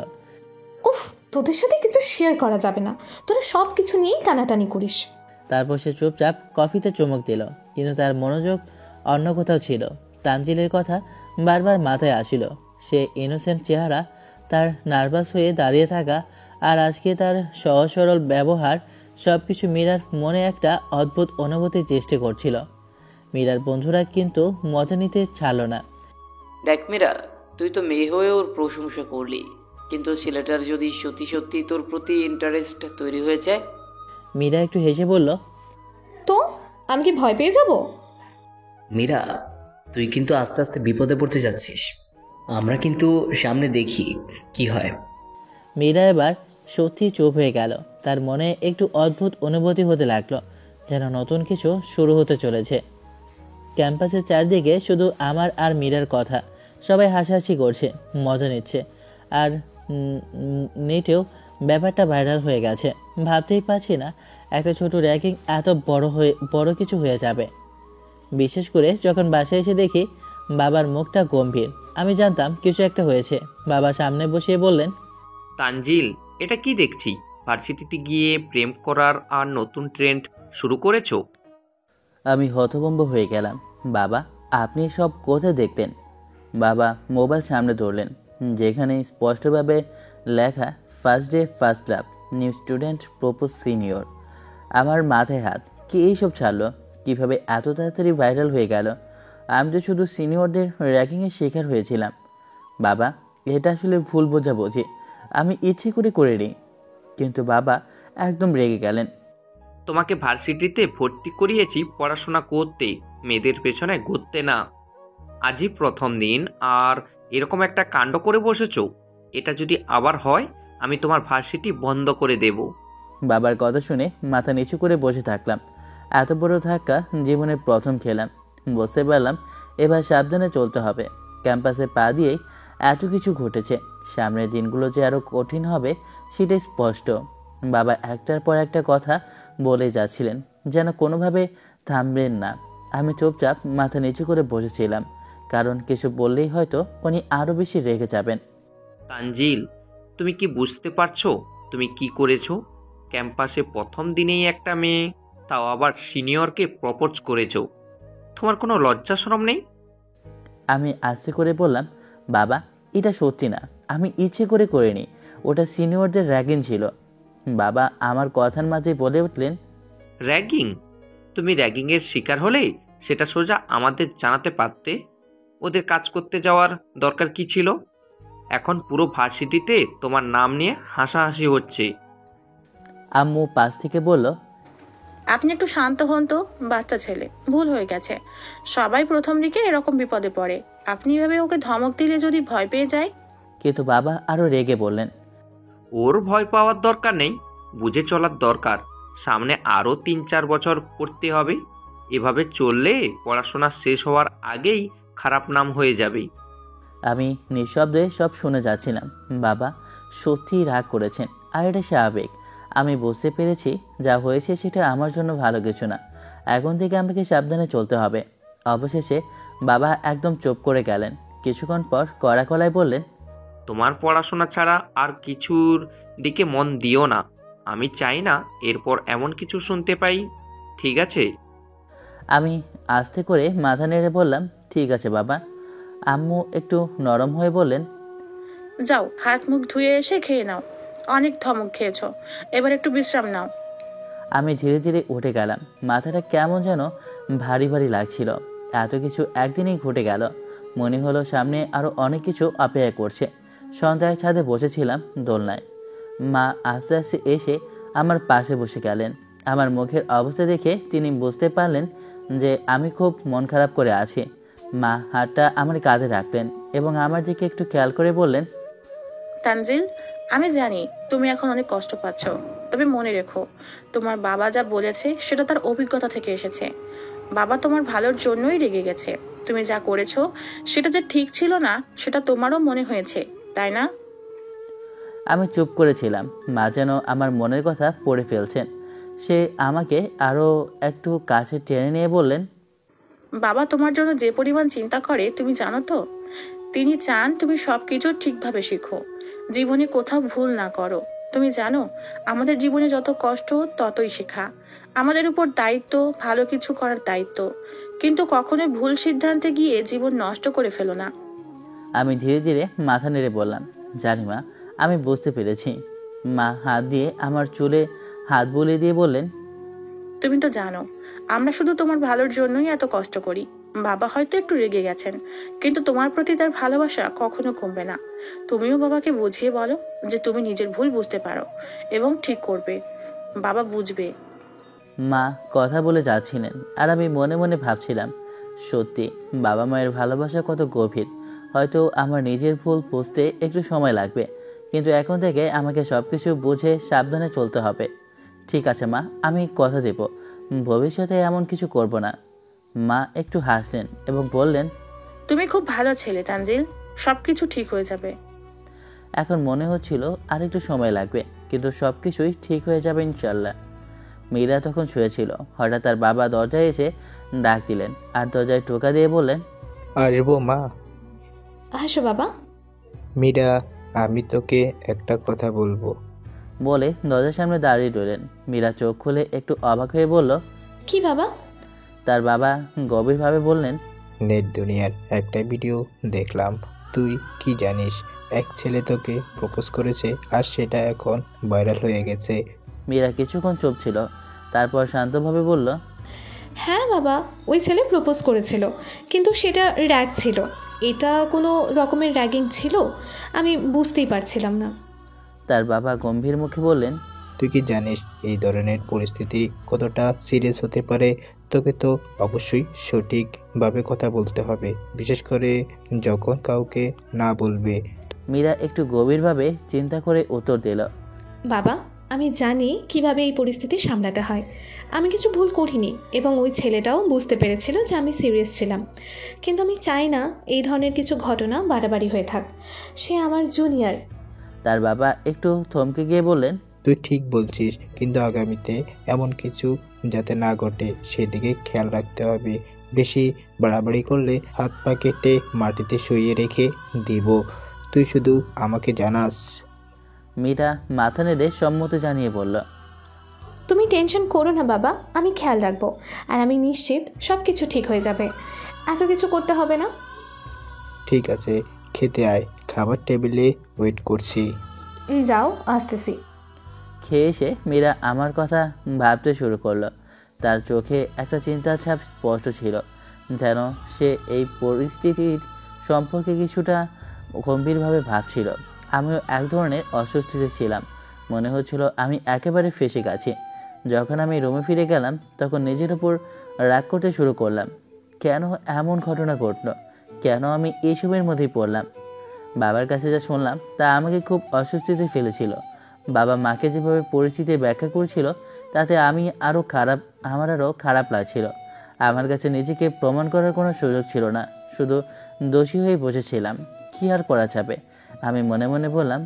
উফ, তোদের সাথে কিছু শেয়ার করা যাবে না, তোরা সব কিছু নিয়েই টানাটানি করিস। তারপর সে চুপচাপ কফিতে চুমুক দিল, কিন্তু তার মনোযোগ অন্য কোথাও ছিল। তানজিলের কথা বারবার মাথায় আসিল। সে ইনোসেন্ট চেহারা, তার নার্ভাস হয়ে দাঁড়িয়ে থাকা, আর আজকে তার সহজ সরল ব্যবহার, সব কিছু মীরার মনে একটা অদ্ভুত অনুভূতির চেষ্টা করছিল। মীরার বন্ধুরা কিন্তু মজা নিতে ছাড়ল না। দেখ মীরা, তুই তো মেয়ে হয়ে ওর প্রশংসা করলি, কিন্তু ছেলেটার যদি সত্যি সত্যি তোর প্রতি ইন্টারেস্ট তৈরি হয়ে যায়? মীরা একটু হেসে বলল, তো আমি কি ভয় পেয়ে যাব? মীরা, তুই কিন্তু আস্তে আস্তে বিপদে পড়তে যাচ্ছিস। আমরা কিন্তু সামনে দেখি কি হয়। মীরা এবার সত্যি চুপ হয়ে গেল। তার মনে একটু অদ্ভুত অনুভূতি হতে লাগলো, যেন নতুন কিছু শুরু হতে চলেছে। ক্যাম্পাসের চারদিকে শুধু আমার আর মীরার কথা। সবাই হাসাহাসি করছে, মজা নিচ্ছে। আর নেটেও ব্যাপারটা ভাইরাল হয়ে গেছে। ভাবতেই পারছি না একটা ছোট র্যাগিং এত বড় কিছু হয়ে যাবে। বিশেষ করে যখন বাসায় এসে দেখি বাবার মুখটা গম্ভীর। আমি জানতাম কিছু একটা হয়েছে। বাবা সামনে বসিয়ে বললেন, তানজিল, এটা কি দেখছি? ভার্সিটিতে গিয়ে প্রেম করার আর নতুন ট্রেন্ড শুরু করেছো? আমি হতভম্ব হয়ে গেলাম। বাবা, আপনি সব কোথায় দেখতেন? বাবা মোবাইল সামনে ধরলেন, যেখানে স্পষ্টভাবে লেখা first day first love, new student propose senior. আমার মাথায় হাত। কি এইসব ছাড়লো? কিভাবে এত তাড়াতাড়ি ভাইরাল হয়ে গেল? আমি তো শুধু সিনিয়রদের র্যাগিংয়ের শিকার হয়েছিলাম। বাবা, এটা আসলে ভুল বোঝাবুঝি। আমি ইচ্ছে করে করিনি। কিন্তু বাবা একদম রেগে গেলেন। তোমাকে ভার্সিটিতে ভর্তি করিয়েছি পড়াশোনা করতে, মেয়েদের পেছনে ঘুরতে না। আজই প্রথম দিন আর এরকম একটা কাণ্ড করে বসেছো। এটা যদি আবার হয়, আমি তোমার ভার্সিটি বন্ধ করে দেব। বাবার কথা শুনে মাথা নিচু করে বসে থাকলাম। এত বড় ধাক্কা জীবনের প্রথম খেলাম। বুঝতে পারলাম এবার সাবধানে চলতে হবে। ক্যাম্পাসে পা দিয়েই এত কিছু ঘটেছে। সামনের দিনগুলো যে আরও কঠিন হবে সেটাই স্পষ্ট। বাবা একটার পর একটা কথা বলে যাচ্ছিলেন, যেন কোনোভাবে থামবেন না। আমি চুপচাপ মাথা নিচু করে বসেছিলাম, কারণ কিছু বললেই হয়তো উনি আরও বেশি রেগে যাবেন। তানজিল, তুমি কি বুঝতে পারছো তুমি কি করেছো? ক্যাম্পাসে প্রথম দিনেই একটা মেয়ে, তাও আবার সিনিয়রকে প্রপোজ করেছো। তোমার কোনো লজ্জা শরম নেই? আমি আস্তে করে বললাম, বাবা এটা সত্যি না, আমি ইচ্ছে করে করিনি। ওটা সিনিয়রদের র্যাগিং ছিল। বাবা আমার কথার মাঝে বলে উঠলেন, র্যাগিং? তুমি র্যাগিংয়ের শিকার হলে সেটা সোজা আমাদের জানাতে পারতে। ওদের কাজ করতে যাওয়ার দরকার কি ছিল? এখন পুরো ভার্সিটিতে তোমার নাম নিয়ে হাসাহাসি হচ্ছে। আম্মু পাশ থেকে বলল, আপনি একটু শান্ত হন তো, বাচ্চা ছেলে, ভুল হয়ে গেছে। সবাই প্রথম দিকে এরকম বিপদে পড়ে। আপনি এভাবে ওকে ধমক দিলে যদি ভয় পেয়ে যায়? কিন্তু বাবা আরও রেগে বললেন, ওর ভয় পাওয়ার দরকার নেই, বুঝে চলার দরকার। সামনে আরও ৩-৪ বছর পড়তে হবে। এভাবে চললে পড়াশোনা শেষ হওয়ার আগেই খারাপ নাম হয়ে যাবে। আমি নিঃশব্দে সব শুনে যাচ্ছিলাম। বাবা সত্যিই রাগ করেছেন, আর এটা স্বাভাবিক। আমি বুঝতে পেরেছি যা হয়েছে সেটা আমার জন্য ভালো কিছু না। এখন থেকে আমাকে সাবধানে চলতে হবে। অবশেষে বাবা একদম চুপ করে গেলেন। কিছুক্ষণ পর কড়া গলায় বললেন, তোমার পড়াশোনা ছাড়া আর কিছুর দিকে মন দিও না। আমি চাই না এরপর এমন কিছু শুনতে পাই, ঠিক আছে? আমি আস্তে করে মাথা নেড়ে বললাম, ঠিক আছে বাবা। আম্মু একটু নরম হয়ে বললেন, যাও, হাত মুখ ধুয়ে এসে খেয়ে নাও। অনেক ধমক খেয়েছো, এবার একটু বিশ্রাম নাও। আমি ধীরে ধীরে উঠে গেলাম। মাথাটা কেমন যেন ভারী ভারী লাগছিল। এত কিছু একদিনেই ঘটে গেল। মনে হলো সামনে আরও অনেক কিছু অপেক্ষা করছে। সন্ধ্যায় ছাদে বসেছিলাম দোলনায়। মা আস্তে আস্তে এসে আমার পাশে বসে গেলেন। আমার মুখের অবস্থা দেখে তিনি বুঝতে পারলেন যে আমি খুব মন খারাপ করে আছি। মা হাতটা আমার কাঁধে রাখলেন এবং আমার দিকে একটু খেয়াল করে বললেন, তানজিল, আমি জানি তুমি এখন অনেক কষ্ট পাচ্ছ, তবে মনে রেখো তোমার বাবা যা বলেছে সেটা তার অভিজ্ঞতা থেকে এসেছে। বাবা তোমার ভালোর জন্যই রেগে গেছে। তুমি যা করেছো সেটা যে ঠিক ছিল না সেটা তোমারও মনে হয়েছে, তাই না? আমি চুপ করেছিলাম। মা যেন আমার মনের কথা পড়ে ফেলছেন। সে আমাকে আরও একটু কাছে টেনে নিয়ে বললেন, বাবা তোমার জন্য যে পরিমাণ চিন্তা করে তুমি জানো তো? তিনি চান তুমি সবকিছু ঠিকভাবে শিখো, জীবনে কোথাও ভুল না করো। তুমি জানো আমাদের জীবনে যত কষ্ট ততই শেখা। আমাদের উপর দায়িত্ব ভালো কিছু করার দায়িত্ব, কিন্তু কখনোই ভুল সিদ্ধান্তে গিয়ে জীবন নষ্ট করে ফেলো না। আমি ধীরে ধীরে মাথা নেড়ে বললাম, জানি মা, আমি বুঝতে পেরেছি। মা হাত দিয়ে আমার চুলে হাত বুলিয়ে দিয়ে বললেন, তুমি তো জানো আমরা শুধু তোমার ভালোর জন্যই এত কষ্ট করি। বাবা হয়তো একটু রেগে গেছেন, কিন্তু তোমার প্রতি তার ভালোবাসা কখনো কমবে না। তুমিও বাবাকে বুঝিয়ে বলো যে তুমি নিজের ভুল বুঝতে পারো এবং ঠিক করবে। বাবা বুঝবে। মা কথা বলে যাচ্ছিলেন আর আমি মনে মনে ভাবছিলাম, সত্যি বাবা মায়ের ভালোবাসা কত গভীর। হয়তো আমার নিজের ভুল বুঝতে একটু সময় লাগবে, কিন্তু এখন থেকে আমাকে সব কিছু বুঝে সাবধানে চলতে হবে। ঠিক আছে মা, আমি কথা দেব ভবিষ্যতে এমন কিছু করব না। মা একটু হাসলেন এবং বললেন, তুমি খুব ভালো ছেলে তানজিল, সবকিছু ঠিক হয়ে যাবে। এখন মনে হচ্ছিল আর একটু সময় লাগবে, কিন্তু সব কিছুই ঠিক হয়ে যাবে ইনশাল্লাহ। মীরা তখন শুয়েছিল। হঠাৎ তার বাবা দরজায় এসে ডাক দিলেন আর দরজায় টোকা দিয়ে বললেন, আসবো মা? হাসো বাবা। মীরা, আমি তোকে একটা কথা বলবো। বলে দরজার সামনে দাঁড়িয়ে রইলেন। মীরা চোখ খুলে একটু অবাক হয়ে বলল, কি বাবা? তার বাবা গভীরভাবে বললেন, নেট দুনিয়ার একটা ভিডিও দেখলাম। তুই কি জানিস, এক ছেলে তোকে প্রপোজ করেছে আর সেটা এখন ভাইরাল হয়ে গেছে। মীরা কিছুক্ষণ চুপ ছিল, তারপর শান্তভাবে বলল, হ্যাঁ বাবা, ওই ছেলে প্রপোজ করেছিল, কিন্তু সেটা র্যাগ ছিল। এটা কোনো রকমের র্যাগিং ছিল, আমি বুঝতেই পারছিলাম না। তার বাবা গম্ভীর মুখে বললেন, তুই কি জানিস এই ধরনের পরিস্থিতি কতটা সিরিয়াস হতে পারে? তোকে তো অবশ্যই সঠিকভাবে কথা বলতে হবে, বিশেষ করে যখন কাউকে না বলবে। মীরা একটু গভীরভাবে চিন্তা করে উত্তর দিল, বাবা, আমি জানি কিভাবে এই পরিস্থিতি সামলাতে হয়। আমি কিছু ভুল করিনি এবং ওই ছেলেটাও বুঝতে পেরেছিল যে আমি সিরিয়াস ছিলাম। কিন্তু আমি চাই না এই ধরনের কিছু ঘটনা বাড়াবাড়ি হয়ে থাক। সে আমার জুনিয়র। তার বাবা একটু থমকে গিয়ে বললেন, তুই ঠিক বলছিস, কিন্তু আগামীতে এমন কিছু যাতে না ঘটে সেদিকে খেয়াল রাখতে হবে। বেশি বাড়াবাড়ি করলে হাত পা কেটে মাটিতে শুইয়ে রেখে দিব। তুই শুধু আমাকে জানাস। মীরা মাথা নেড়ে সম্মতি জানিয়ে বলল, তুমি টেনশন করো না বাবা, আমি খেয়াল রাখবো। আর আমি নিশ্চিত সব কিছু ঠিক হয়ে যাবে। এত কিছু করতে হবে না। ঠিক আছে, খেতে আয়, খাবার টেবিলে ওয়েট করছি। যাও, আসতেছি। খেয়ে এসে মীরা আমার কথা ভাবতে শুরু করলো। তার চোখে একটা চিন্তার ছাপ স্পষ্ট ছিল, যেন সে এই পরিস্থিতির সম্পর্কে কিছুটা গম্ভীরভাবে ভাবছিল। আমিও এক ধরনের অস্বস্তিতে ছিলাম। মনে হচ্ছিল আমি একেবারে ফেঁসে গেছি। যখন আমি রুমে ফিরে গেলাম তখন নিজের উপর রাগ করতে শুরু করলাম। কেন এমন ঘটনা ঘটল? কেন আমি এইসবের মধ্যেই পড়লাম? বাবার কাছে যা শুনলাম তা আমাকে খুব অস্বস্তিতে ফেলেছিল। বাবা মাকে যেভাবে পরিস্থিতির ব্যাখ্যা করছিল তাতে আমার আরও খারাপ লাগছিল। আমার কাছে নিজেকে প্রমাণ করার কোনো সুযোগ ছিল না, শুধু দোষী হয়ে বসেছিলাম। কী আর করা যাবে? আমি মনে মনে বললাম।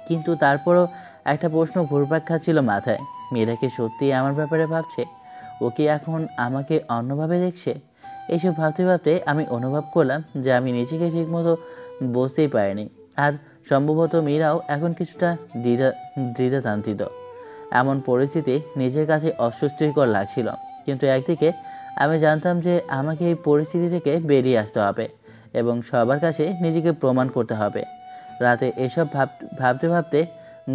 কিন্তু তারপরও একটা প্রশ্ন ঘুরপাক খাচ্ছিল মাথায়। মীরা কি সত্যিই আমার ব্যাপারে ভাবছে? ও কি এখন আমাকে অন্যভাবে দেখছে? এইসব ভাবতে ভাবতে আমি অনুভব করলাম যে আমি নিজেকে ঠিকমতো বুঝতেই পারিনি। আর সম্ভবত মীরাও এখন কিছুটা দ্বিধাদ্বন্দ্বিত। এমন পরিস্থিতি নিজের কাছে অস্বস্তিকর লাগছিল, কিন্তু একদিকে আমি জানতাম যে আমাকে এই পরিস্থিতি থেকে বেরিয়ে আসতে হবে এবং সবার কাছে নিজেকে প্রমাণ করতে হবে। রাতে এসব ভাবতে ভাবতে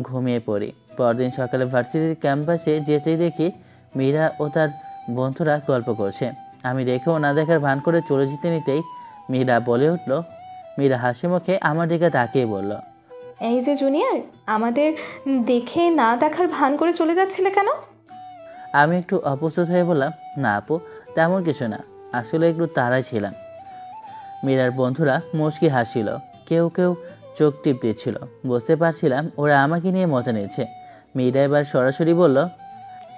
ঘুমিয়ে পড়ি। পরদিন সকালে ভার্সিটির ক্যাম্পাসে যেতেই দেখি মীরা ও তার বন্ধুরা গল্প করছে। আমি দেখেও না দেখার ভান করে চলে যেতে নিতেই মীরা বলে উঠল। মীরা হাসি মুখে আমার দিকে তাকিয়ে বলল, এই যে জুনিয়র, আমাদের দেখে না দেখার ভান করে চলে যাচ্ছিলে কেন? আমি একটু অপ্রস্তুত হয়ে বললাম, না আপু, তেমন কিছু না, আসলে একটু তাড়ায় ছিলাম। মীরার বন্ধুরা মুচকি হাসছিল, কেউ কেউ চোখ টিপ দিচ্ছিল। বুঝতে পারছিলাম ওরা আমাকে নিয়ে মজা নিয়েছে। মীরা এবার সরাসরি বলল,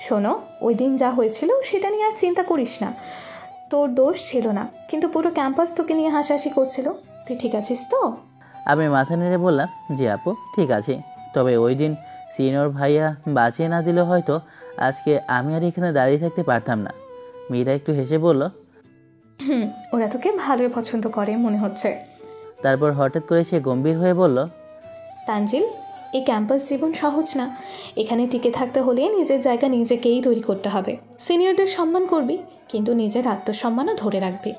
শোনো, ওই দিন যা হয়েছিল সেটা নিয়ে আর চিন্তা করিস না। তোর দোষ ছিল না, কিন্তু পুরো ক্যাম্পাস তোকে নিয়ে হাসাহাসি করছিল। তুই ঠিক আছিস তো? আমি মাথা নেড়ে বললাম, জি আপু, ঠিক আছে। তবে ওই দিন সিনিয়র ভাইয়া বাঁচিয়ে না দিলে হয়তো আজকে আমি আর এখানে দাঁড়িয়ে থাকতে পারতাম না। মীরা একটু হেসে বলল, ওরা তোকে ভালোই পছন্দ করে মনে হচ্ছে। তারপর হঠাৎ করে সে গম্ভীর হয়ে বলল, তানজিল, এই ক্যাম্পাস জীবন সহজ না। এখানে টিকে থাকতে হলে নিজের জায়গা নিজেকেই তৈরি করতে হবে। সিনিয়রদের সম্মান করবি, কিন্তু নিজের আত্মসম্মানও ধরে রাখবি।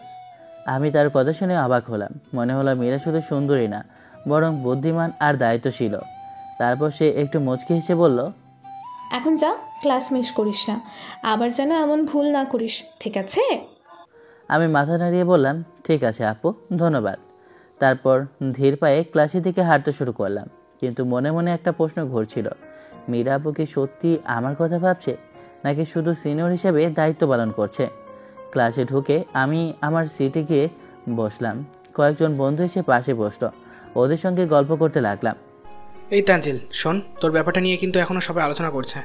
আমি তার কথা শুনে অবাক হলাম। মনে হলো মীরা শুধু সুন্দরী না, বরং বুদ্ধিমান আর দায়িত্বশীল। তারপর সে একটু মুচকি হেসে বলল, এখন যা, ক্লাস মিস করিস না। আবার যেন এমন ভুল না করিস, ঠিক আছে? আমি মাথা নাড়িয়ে বললাম, ঠিক আছে আপু, ধন্যবাদ। তারপর ধীর পায়ে ক্লাসের দিকে হাঁটতে শুরু করলাম, কিন্তু মনে মনে একটা প্রশ্ন ঘুরছিল। মীরা আপু কি সত্যি আমার কথা ভাবছে, নাকি শুধু সিনিয়র হিসেবে দায়িত্ব পালন করছে? ক্লাসে ঢুকে আমি আমার সিটে গিয়ে বসলাম। কয়েকজন বন্ধু এসে পাশে বসলো। ওদের সঙ্গে গল্প করতে লাগলাম। এই তানজিল শোন, তোর ব্যাপারটা নিয়ে কিন্তু এখনো সবাই আলোচনা করছে।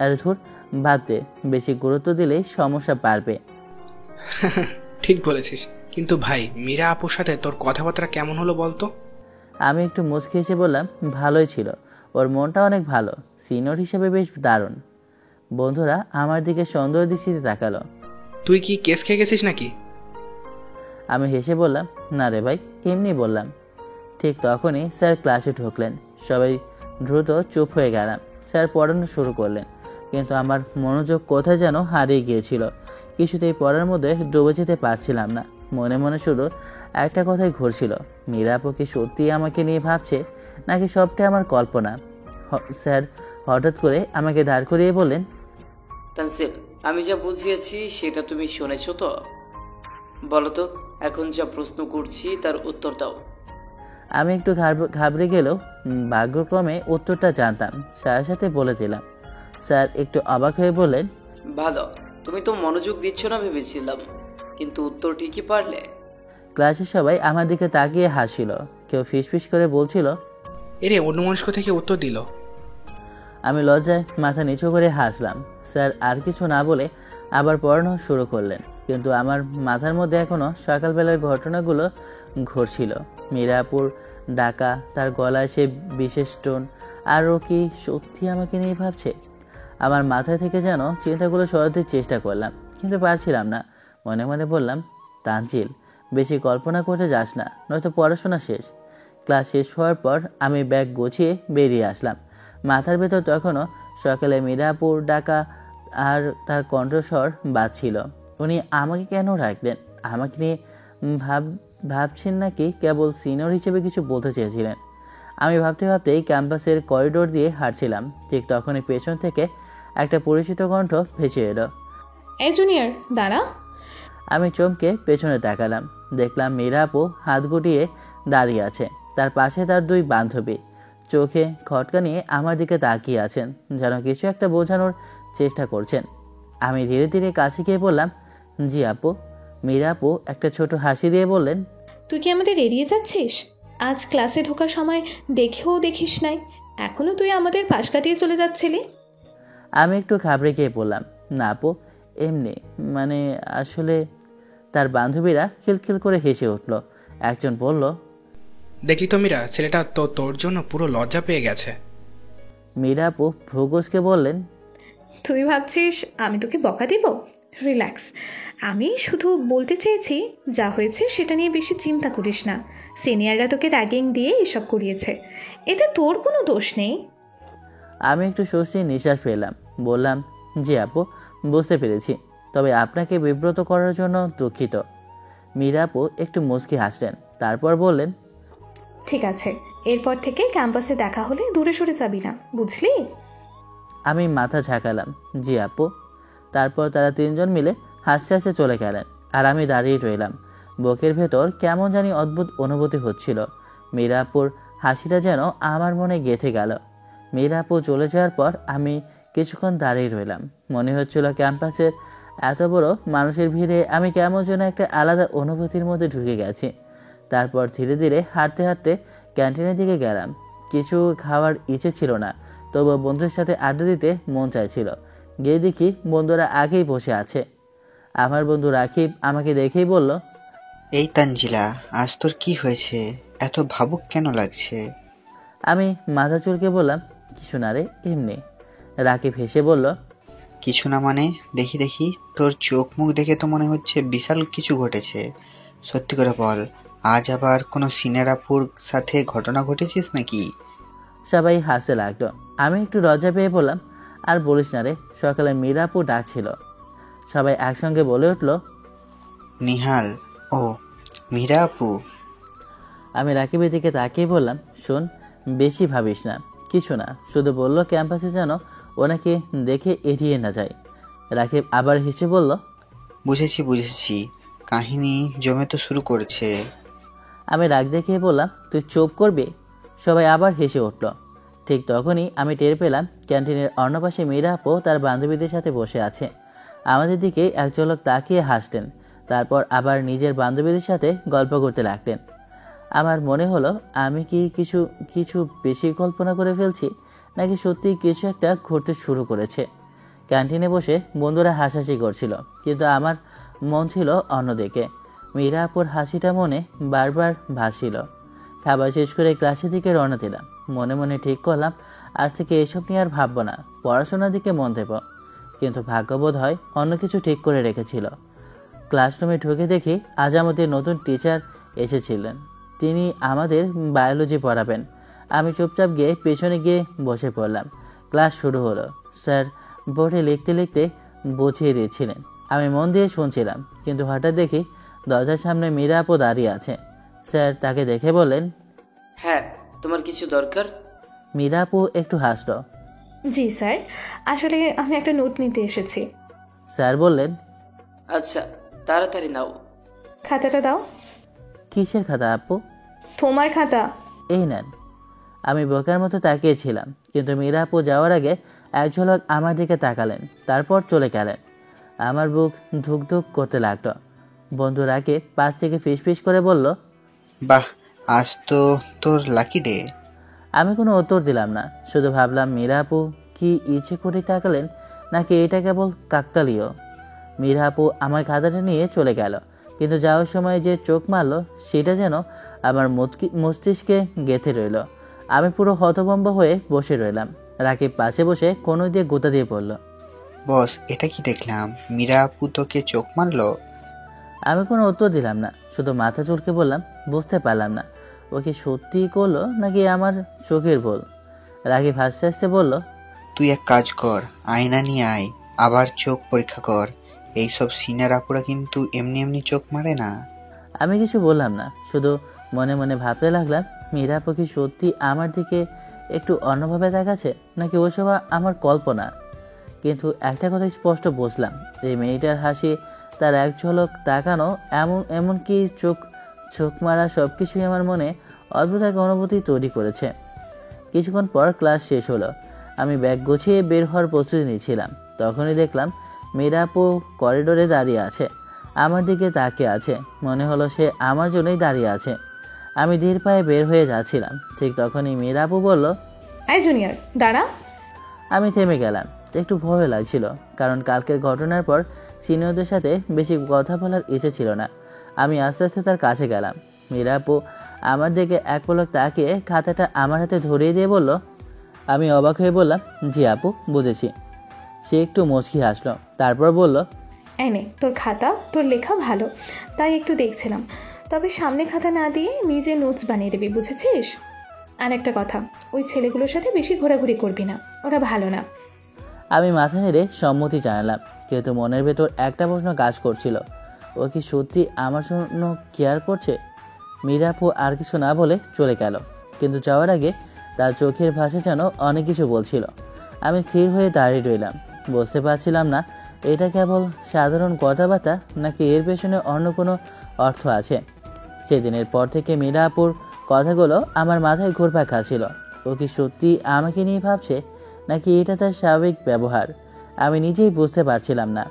আরে ধুর, বাদ দে, বেশি গুরুত্ব দিলে সমস্যা বাড়বে। ঠিক বলেছিস, কিন্তু ভাই মীরা আপুর সাথে তোর কথাবার্তা কেমন হলো বলতো? আমি একটু মুচকি এসে বললাম, ভালোই ছিল। ওর মনটা অনেক ভালো, সিনিয়র হিসেবে বেশ দারুণ। বন্ধুরা আমার দিকে সন্দেহ দৃষ্টিতে তাকালো। তুই কি কেস খেয়ে গেছিস নাকি? আমি হেসে বললাম, না রে ভাই, এমনি বললাম। ঠিক তখনই স্যার ক্লাসে ঢুকলেন। সবাই দ্রুত চুপ হয়ে গেলাম। স্যার পড়ানো শুরু করলেন, কিন্তু আমার মনোযোগ কোথায় যেন হারিয়ে গিয়েছিল। কিছুতেই পড়ার মধ্যে ডুবে যেতে পারছিলাম না। মনে মনে শুধু একটা কথাই ঘুরছিল, মীরা আপু কি সত্যিই আমাকে নিয়ে ভাবছে, নাকি সবটাই আমার কল্পনা? স্যার হঠাৎ করে আমাকে দাঁড় করিয়ে বললেন, তানসিল, আমি যা বুঝিয়েছি সেটা তুমি শুনেছো তো? বলো তো, এখন যা প্রশ্ন করছি তার উত্তর দাও। আমি একটু ঘাবড়ে গেলেও ভাগ্যক্রমে উত্তরটা জানতাম, স্যারের সাথে বলে দিলাম। স্যার একটু অবাক হয়ে বললেন, ভালো, তুমি তো মনোযোগ দিচ্ছ না ভেবেছিলাম, কিন্তু উত্তর ঠিকই পারলে। ক্লাসের সবাই আমার দিকে তাকিয়ে হাসছিল। কেউ ফিসফিস করে বলছিল, এরে অন্যমনস্ক থেকে উত্তর দিল। আমি লজ্জায় মাথা নিচু করে হাসলাম। স্যার আর কিছু না বলে আবার পড়ানো শুরু করলেন, কিন্তু আমার মাথার মধ্যে এখনও সকালবেলার ঘটনাগুলো ঘটছিল। মীরাপুর ডাকা, তার গলায় সে বিশেষ টোন, আর ও কি সত্যি আমাকে নিয়ে ভাবছে? আমার মাথায় থেকে যেন চিন্তাগুলো সরাতে চেষ্টা করলাম, কিন্তু পারছিলাম না। মনে মনে বললাম, তানজিল, বেশি কল্পনা করতে যাস না, নয়তো পড়াশোনা শেষ। ক্লাস শেষ হওয়ার পর আমি ব্যাগ গুছিয়ে বেরিয়ে আসলাম। মাথার ভেতর তখনও সকালে মীরাপুর ডাকা আর তার কণ্ঠস্বর বাজছিল। উনি আমাকে কেন রাখলেন? আমাকে নিয়ে ভাবছেন নাকি কেবল সিনিয়র হিসেবে কিছু বলতে চেয়েছিলেন? আমি ভাবতে ভাবতেই ক্যাম্পাসের করিডোর দিয়ে হাঁটছিলাম। ঠিক তখনই পেছন থেকে একটা পরিচিত কণ্ঠ ভেসে এলো, এই জুনিয়র দাঁড়া। আমি চমকে পেছনে তাকালাম। দেখলাম মীরা আপু হাত গুটিয়ে দাঁড়িয়ে আছে। তার পাশে তার দুই বান্ধবী চোখে খটকা নিয়ে আমার দিকে তাকিয়ে আছেন, যেন কিছু একটা বোঝানোর চেষ্টা করছেন। আমি ধীরে ধীরে কাছে গিয়ে বললাম, জি আপু। মীরা আপু একটা ছোট হাসি দিয়ে বললেন, তুই কি আমাদের এড়িয়ে যাচ্ছিস? আজ ক্লাসে ঢোকার সময় দেখেও দেখিস নাই, এখনো তুই আমাদের পাশ কাটিয়ে চলে যাচ্ছিলি। আমি একটু ঘাবড়ে গিয়ে বললাম, না আপু, এমনি, মানে আসলে। তার বান্ধবীরা খিলখিল করে হেসে উঠল। একজন বলল, দেখলি তো মীরা, ছেলেটা তো তোর জন্য পুরো লজ্জা পেয়ে গেছে। মীরা আপু ভ্রুকুঁচকে বললেন, তুই ভাবছিস আমি তোকে বকা দিব? রিল্যাক্স, আমি শুধু বলতে চেয়েছি যা হয়েছে সেটা নিয়ে বেশি চিন্তা করিস না। সিনিয়ররা তোকে র্যাগিং দিয়ে এসব করিয়েছে, এতে তোর কোনো দোষ নেই। আমি একটু স্বস্তির নিঃশ্বাস ফেললাম। বললাম, জি আপু, বুঝতে পেরেছি, তবে আপনাকে বিব্রত করার জন্য দুঃখিত। মীরা আপু একটু মুচকি হাসলেন, তারপর বললেন, ঠিক আছে, এরপর থেকে ক্যাম্পাসে দেখা হলে দূরে সরে যাবি না, বুঝলি? আমি মাথা ঝাঁকালাম, জি আপু। তারপর তারা তিনজন মিলে হাসতে হাসতে চলে গেলেন, আর আমি দাঁড়িয়ে রইলাম। বুকের ভেতর কেমন জানি অদ্ভুত অনুভূতি হচ্ছিল। মীরা আপুর হাসিটা যেন আমার মনে গেঁথে গেল। মীরা আপু চলে যাওয়ার পর আমি কিছুক্ষণ দাঁড়িয়ে রইলাম। মনে হচ্ছিল ক্যাম্পাসের এত বড় মানুষের ভিড়ে আমি কেমন যেন একটা আলাদা অনুভূতির মধ্যে ঢুকে গেছি। তারপর ধীরে ধীরে হাঁটতে হাঁটতে ক্যান্টিনের দিকে গেলাম। কিছু খাওয়ার ইচ্ছে ছিল না, তবু বন্ধুদের সাথে আড্ডা দিতে মন চাইছিল। গিয়ে দেখি বন্ধুরা আগেই বসে আছে। আমার বন্ধু রাকিব আমাকে দেখেই বলল, এই তানজিলা, আজ তোর কি হয়েছে? এত ভাবুক কেন লাগছে? আমি মাথা চুলকে বললাম, কিছু না রে, এমনি। রাকিব হেসে বলল, কিছু না মানে? দেখি দেখি, তোর চোখ মুখ দেখে তো মনে হচ্ছে বিশাল কিছু ঘটেছে। সত্যি করে বল, আজ আবার কোনো সিনিয়র আপুর সাথে ঘটনা ঘটেছিস নাকি? সবাই হাসতে লাগলো। আমি একটু লজ্জা পেয়ে বললাম, আর বলিস না রে, সকালে মীরা আপু ডাকছিল। সবাই একসঙ্গে বলে উঠল, নিহাল, ও মীরা আপু। আমি রাকিবের দিকে তাকিয়ে বললাম, শোন, বেশি ভাবিস না, কিছু না, শুধু বললো ক্যাম্পাসে যেন ওনাকে দেখে এড়িয়ে না যায়। রাকিব আবার হেসে বলল, বুঝেছি বুঝেছি, কাহিনী জমে তো শুরু করেছে। আমি রাগ দেখিয়ে বললাম, তুই চুপ করবি? সবাই আবার হেসে উঠল। ঠিক তখনই আমি টের পেলাম ক্যান্টিনের অন্য পাশে মীরা আপু তার বান্ধবীদের সাথে বসে আছে। আমাদের দিকে এক ঝলক তাকিয়ে হাসতেন, তারপর আবার নিজের বান্ধবীদের সাথে গল্প করতে লাগতেন। আমার মনে হলো আমি কি কিছু কিছু বেশি কল্পনা করে ফেলছি, নাকি সত্যি কিছু একটা ঘটতে শুরু করেছে। ক্যান্টিনে বসে বন্ধুরা হাসাহাসি করছিল, কিন্তু আমার মন ছিল অন্যদিকে। মীরা আপুর হাসিটা মনে বারবার ভাসছিল। খাবার শেষ করে ক্লাসের দিকে রওনা দিলাম। মনে মনে ঠিক করলাম আজ থেকে এসব নিয়ে আর ভাববো না, পড়াশোনার দিকে মন দেব। কিন্তু ভাগ্যবোধ হয় অন্য কিছু ঠিক করে রেখেছিল। ক্লাসরুমে ঢুকে দেখি আজ আমাদের নতুন টিচার এসেছিলেন। তিনি আমাদের বায়োলজি পড়াবেন। আমি চুপচাপ গিয়ে পেছনে গিয়ে বসে পড়লাম। ক্লাস শুরু হলো। স্যার বোর্ডে লিখতে লিখতে বুঝিয়ে দিয়েছিলেন। আমি মন দিয়ে শুনছিলাম, কিন্তু হঠাৎ দেখি দরজার সামনে মীরা আপু দাঁড়িয়ে আছে। স্যার তাকে দেখে বললেন, হ্যাঁ, তোমার কিছু দরকার? মীরা আপু একটু হাসল। জি স্যার, আসলে আমি একটা নোট নিতে এসেছি। স্যার বললেন, আচ্ছা, তাড়াতাড়ি নাও। খাতাটা দাও। কিসের খাতা আপু? তোমার খাতা। এই নেন। আমি বোকার মতো তাকিয়েছিলাম, কিন্তু মীরা আপু যাওয়ার আগে এক ঝলক আমার দিকে তাকালেন, তারপর চলে গেলেন। আমার বুক ধুক ধুক করতে লাগলো। বন্ধু রাকে পাশ থেকে ফিস করে বলল, বাহ, আজ তো তোর লাকি ডে। আমি কোনো উত্তর দিলাম না, শুধু ভাবলাম মীরা আপু কি ইচ্ছে করে তাকালেন, নাকি এটা কেবল কাকতালীয়। মীরা আপু আমার খাতাটা নিয়ে চলে গেল, কিন্তু যাওয়ার সময় যে চোখ মারল সেটা যেন আমার মস্তিষ্কে গেঁথে রইল। আমি পুরো হতভম্ব হয়ে বসে রইলাম। রাকিব পাশে বসে কোনো দিয়ে গোতা দিয়ে পড়ল, বস, এটা কি দেখলাম? মীরা আপু তোকে চোখ মারলো? আমি কোনো উত্তর দিলাম না, শুধু মাথা চুলকে বললাম, বুঝতে পারলাম না ও কি সত্যিই করলো নাকি আমার চোখের ভুল। রাকিব হাসতে হাসতে বলল, তুই এক কাজ কর, আয়না নিয়ে আয়, আবার চোখ পরীক্ষা কর। এইসব সিনিয়র আপুরা কিন্তু এমনি এমনি চোখ মারে না। আমি কিছু বললাম না, শুধু মনে মনে ভাবতে লাগলাম মীরা আপু কি সত্যি আমার দিকে একটু অন্যভাবে দেখাচ্ছে, নাকি ওসব আমার কল্পনা। কিন্তু একটা কথা স্পষ্ট বুঝলাম, এই মেয়েটার হাসি, তার এক ঝলক তাকানো, এমনকি চোখ মারা সব কিছুই আমার মনে অদ্ভুত এক অনুভূতি তৈরি করেছে। কিছুক্ষণ পর ক্লাস শেষ হলো। আমি ব্যাগ গুছিয়ে বের হওয়ার প্রস্তুতি নিচ্ছিলাম, তখনই দেখলাম মীরা আপু করিডোরে দাঁড়িয়ে আছে, আমার দিকে তাকিয়ে আছে। মনে হলো সে আমার জন্যই দাঁড়িয়ে আছে। আমি ধীর পায়ে বের হয়ে যাচ্ছিলাম, ঠিক তখনই মীরা আপু বলল, এই জুনিয়র দাঁড়া। আমি থেমে গেলাম। একটু ভয় লাগছিল, কারণ কালকের ঘটনার পর সিনিয়রদের সাথে বেশি কথা বলার ইচ্ছে ছিল না। আমি আস্তে আস্তে তার কাছে গেলাম। মীরা আপু আমার দিকে এক পলক তাকিয়ে খাতাটা আমার হাতে ধরিয়ে দিয়ে বলল। আমি অবাক হয়ে বললাম, জি আপু, বুঝেছি। সে একটু মুচকি হাসলো, তারপর বলল, এনে তোর খাতা, তোর লেখা ভালো, তাই একটু দেখছিলাম। তবে সামনে খাতা না দিয়ে নিজে নোটস বানিয়ে দিবি, বুঝেছিস? আর একটা কথা, ওই ছেলেগুলোর সাথে বেশি ঘোরাঘুরি করবি না, ওরা ভালো না। আমি মাথা নেড়ে সম্মতি জানালাম, কিন্তু মনের ভেতর একটা প্রশ্ন কাজ করছিল, ও কি সত্যি আমার জন্য কেয়ার করছে? মীরা আপু আর কিছু না বলে চলে গেল, কিন্তু যাওয়ার আগে তার চোখের ভাষা যেন অনেক কিছু বলছিল। আমি স্থির হয়ে দাঁড়িয়ে রইলাম, বুঝতে পারছিলাম না এটা কেবল সাধারণ কথাবার্তা নাকি এর পেছনে অন্য কোনো অর্থ আছে। সেদিনের পর থেকে মীরা আপুর কথাগুলো আমার মাথায় ঘুরপাক খাচ্ছিল। ও কি সত্যি আমাকে নিয়ে ভাবছে, নাকি এটা তার স্বাভাবিক ব্যবহার? আমি নিজেই বুঝতে পারছিলাম না।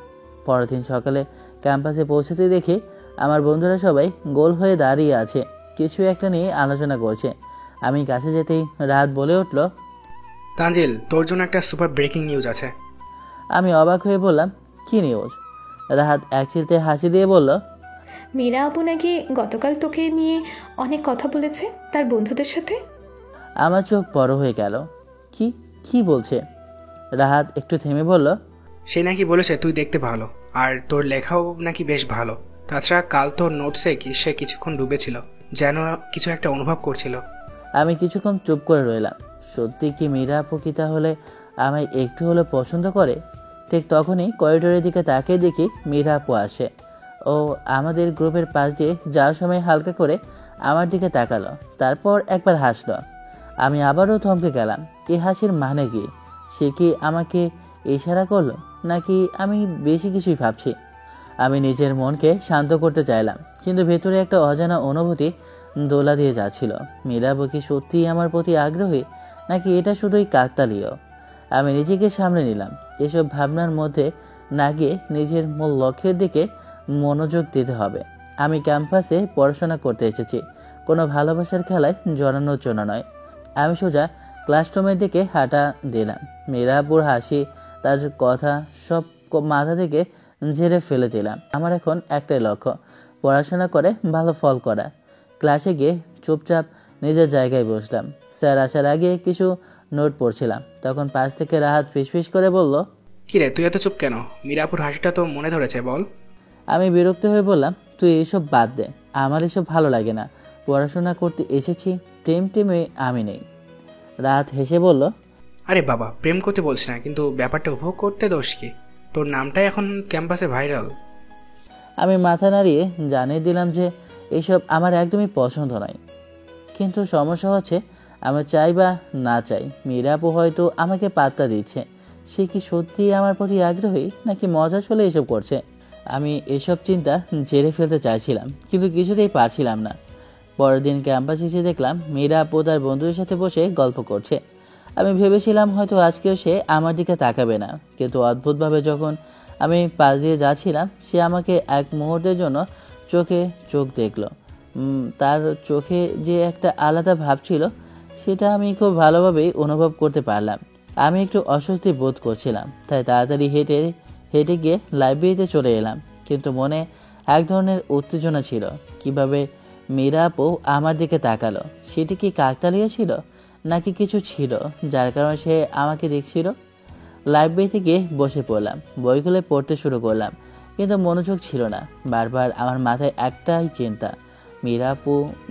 পরের দিন সকালে ক্যাম্পাসে পৌঁছতে দেখি আমার বন্ধুরা সবাই গোল হয়ে দাঁড়িয়ে আছে, কিছু একটা নিয়ে আলোচনা করছে। আমি কাছে যেতেই রাত বলে উঠল, তানজিল, তোর জন্য একটা সুপার ব্রেকিং নিউজ আছে। আমি অবাক হয়ে বললাম, কি নিউজ? রাহাত এক চিলতে হাসি দিয়ে বলল, মীরা আপু নাকি গতকাল তোকে নিয়ে অনেক কথা বলেছে তার বন্ধুদের সাথে। আমার চোখ বড় হয়ে গেল। কি কি বলছে? রাহাত একটু থেমে বলল, সে নাকি বলেছে তুই দেখতে ভালো, আর তোর লেখাও নাকি বেশ ভালো। তাছাড়া কাল তোর নোটসে সে কিছুক্ষণ ডুবেছিল, যেন কিছু একটা অনুভব করছিল। আমি কিছুক্ষণ চুপ করে রইলাম। সত্যি কি মীরা আপু কি তাহলে আমায় একটু হলেও পছন্দ করে? ঠিক তখনই করিডোরের দিকে তাকিয়ে দেখি মীরা আপু আসে। ও আমাদের গ্রুপের পাশ দিয়ে যাওয়ার সময় হালকা করে আমার দিকে তাকালো, তারপর একবার হাসলো। আমি আবারও থমকে গেলাম। এই হাসির মানে কি? সে কি আমাকে ইশারা করলো, নাকি আমি বেশি কিছুই ভাবছি? আমি নিজের মনকে শান্ত করতে চাইলাম, কিন্তু ভেতরে একটা অজানা অনুভূতি দোলা দিয়ে যাচ্ছিল। মীরা আপু কি সত্যিই আমার প্রতি আগ্রহী, নাকি এটা শুধুই কাকতালীয়? আমি নিজেকে সামলে নিলাম। এসব ভাবনার মধ্যে না গিয়ে নিজের মূল লক্ষ্যের দিকে মনোযোগ দিতে হবে। আমি ক্যাম্পাসে পড়াশোনা করতে এসেছি, কোনো ভালোবাসার খেলায় জড়ানোর জন্য নয়। আমি সোজা ক্লাসরুমের দিকে হাঁটা দিলাম। মীরাপুর হাসি, তার কথা সব মাথা থেকে ঝেড়ে ফেলে দিলাম। আমার এখন একটাই লক্ষ্য, পড়াশোনা করে ভালো ফল করা। ক্লাসে গিয়ে চুপচাপ নিজের জায়গায় বসলাম। স্যার আসার আগে কিছু নোট পড়ছিলাম, তখন পাশ থেকে রাহাত ফিসফিস করে বলল, কিরে তুই এত চুপ কেন? মীরাপুর হাসিটা তো মনে ধরেছে, বল। আমি বিরক্ত হয়ে বললাম, তুই এসব বাদ দে, আমার এসব ভালো লাগে না। পড়াশোনা করতে এসেছি, টেমে আমি নেই। রাহাত হেসে বলল, আরে বাবা, প্রেম করতে বলছি না, কিন্তু ব্যাপারটা উপভোগ করতে দোষ কি? তোর নামটাই এখন ক্যাম্পাসে ভাইরাল। আমি মাথা নাড়িয়ে জানিয়ে দিলাম যে এসব আমার একদমই পছন্দ নয়। কিন্তু সমস্যা হচ্ছে, আমি চাই বা না চাই মীরাপু হয়তো আমাকে পাত্তা দিচ্ছে। সে কি সত্যিই আমার প্রতি আগ্রহী, নাকি মজা চলে এসব করছে? আমি এসব চিন্তা ঝেড়ে ফেলতে চাইছিলাম, কিন্তু কিছুতেই পারছিলাম না। পরের দিন ক্যাম্পাসে এসে দেখলাম মীরাপু তার বন্ধুদের সাথে বসে গল্প করছে। আমি ভেবেছিলাম হয়তো আজকেও সে আমার দিকে তাকাবে না, কিন্তু অদ্ভুতভাবে যখন আমি পাশ দিয়ে যাচ্ছিলাম, সে আমাকে এক মুহূর্তের জন্য চোখে চোখ দেখলো। তার চোখে যে একটা আলাদা ভাব ছিল, সেটা আমি খুব ভালোভাবেই অনুভব করতে পারলাম। আমি একটু অস্বস্তি বোধ করছিলাম, তাই তাড়াতাড়ি হেঁটে গিয়ে লাইব্রেরিতে চলে এলাম। কিন্তু মনে এক ধরনের উত্তেজনা ছিল। কিভাবে মীরাপু আমার দিকে তাকালো? সেটি কি কাকতালীয় ছিল, নাকি কিছু ছিল যার কারণে সে আমাকে দেখছিল? লাইব্রেরিতে গিয়ে বসে পড়লাম, বই খুলে পড়তে শুরু করলাম, কিন্তু মনোযোগ ছিল না। বারবার আমার মাথায় একটাই চিন্তা,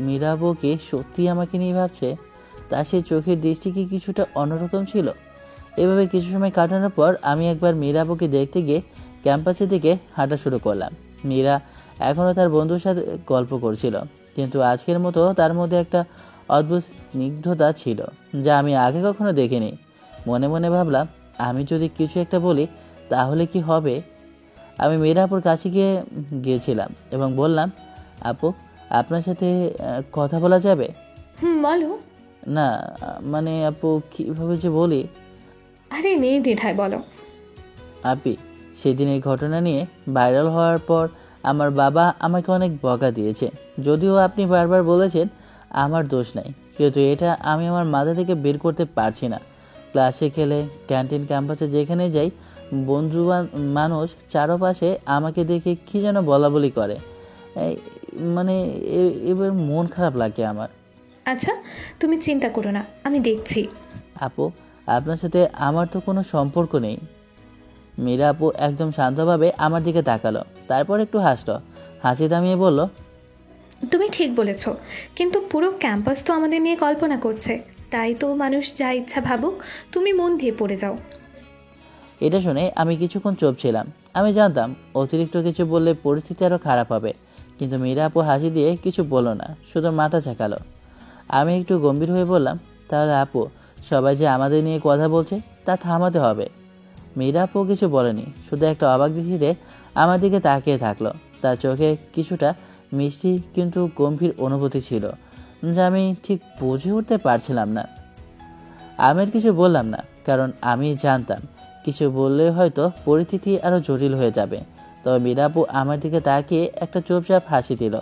মীরাপু কি সত্যি আমাকে নিয়ে ভাবছে? তা সে চোখের দৃষ্টি কি কিছুটা অন্যরকম ছিল? এভাবে কিছু সময় কাটানোর পর আমি একবার মীরাপুকে দেখতে গিয়ে ক্যাম্পাসের দিকে হাঁটা শুরু করলাম। মীরা এখনও তার বন্ধুর সাথে গল্প করছিল, কিন্তু আজকের মতো তার মধ্যে একটা অদ্ভুত স্নিগ্ধতা ছিল, যা আমি আগে কখনো দেখিনি। মনে মনে ভাবলাম, আমি যদি কিছু একটা বলি তাহলে কি হবে? আমি মীরাপুর কাছে গিয়েছিলাম এবং বললাম, আপু, আপনার সাথে কথা বলা যাবে? বলো। না মানে আপু, কীভাবে যে বলি। আরে নেই দ্বিধায়, বলো। আপি, সেদিনের ঘটনা নিয়ে ভাইরাল হওয়ার পর আমার বাবা আমাকে অনেক বকা দিয়েছে। যদিও আপনি বারবার বলেছেন আমার দোষ নাই, কিন্তু এটা আমি আমার মাথা থেকে বের করতে পারছি না। ক্লাসে খেলে, ক্যান্টিন, ক্যাম্পাসে যেখানে যাই, বন্ধু মানুষ চারপাশে আমাকে দেখে কী যেন বলা বলি করে। মানে এবার মন খারাপ লাগে আমার। আচ্ছা, তুমি চিন্তা করো না, আমি দেখছি। আপু, আপনার সাথে আমার তো কোনো সম্পর্ক নেই। মীরা আপু একদম শান্তভাবে আমার দিকে তাকালো, তারপর একটু হাসলো। হাসি থামিয়ে বলল, তুমি ঠিক বলেছ, কিন্তু পুরো ক্যাম্পাস তো আমাদের নিয়ে কল্পনা করছে, তাই তো মানুষ যা ইচ্ছা ভাবুক, তুমি মন দিয়ে পড়ে যাও। এটা শুনে আমি কিছুক্ষণ চুপ ছিলাম। আমি জানতাম অতিরিক্ত কিছু বললে পরিস্থিতি আরও খারাপ হবে, কিন্তু মীরা আপু হাসি দিয়ে কিছু বলল না, শুধু মাথা ঝাঁকালো। আমি একটু গম্ভীর হয়ে বললাম, তাহলে আপু, সবাই যে আমাদের নিয়ে কথা বলছে তা থামাতে হবে। মীরা আপু কিছু বলেনি, শুধু একটা অবাক দৃষ্টিতে আমার দিকে তাকিয়ে থাকলো। তার চোখে কিছুটা মিষ্টি কিন্তু গম্ভীর অনুভূতি ছিল, যা আমি ঠিক বুঝে উঠতে পারছিলাম না। আমি আর কিছু বললাম না, কারণ আমি জানতাম কিছু বললে হয়তো পরিস্থিতি আরও জটিল হয়ে যাবে। তবে মীরা আপু আমার দিকে তাকিয়ে একটা চুপচাপ হাসি দিল,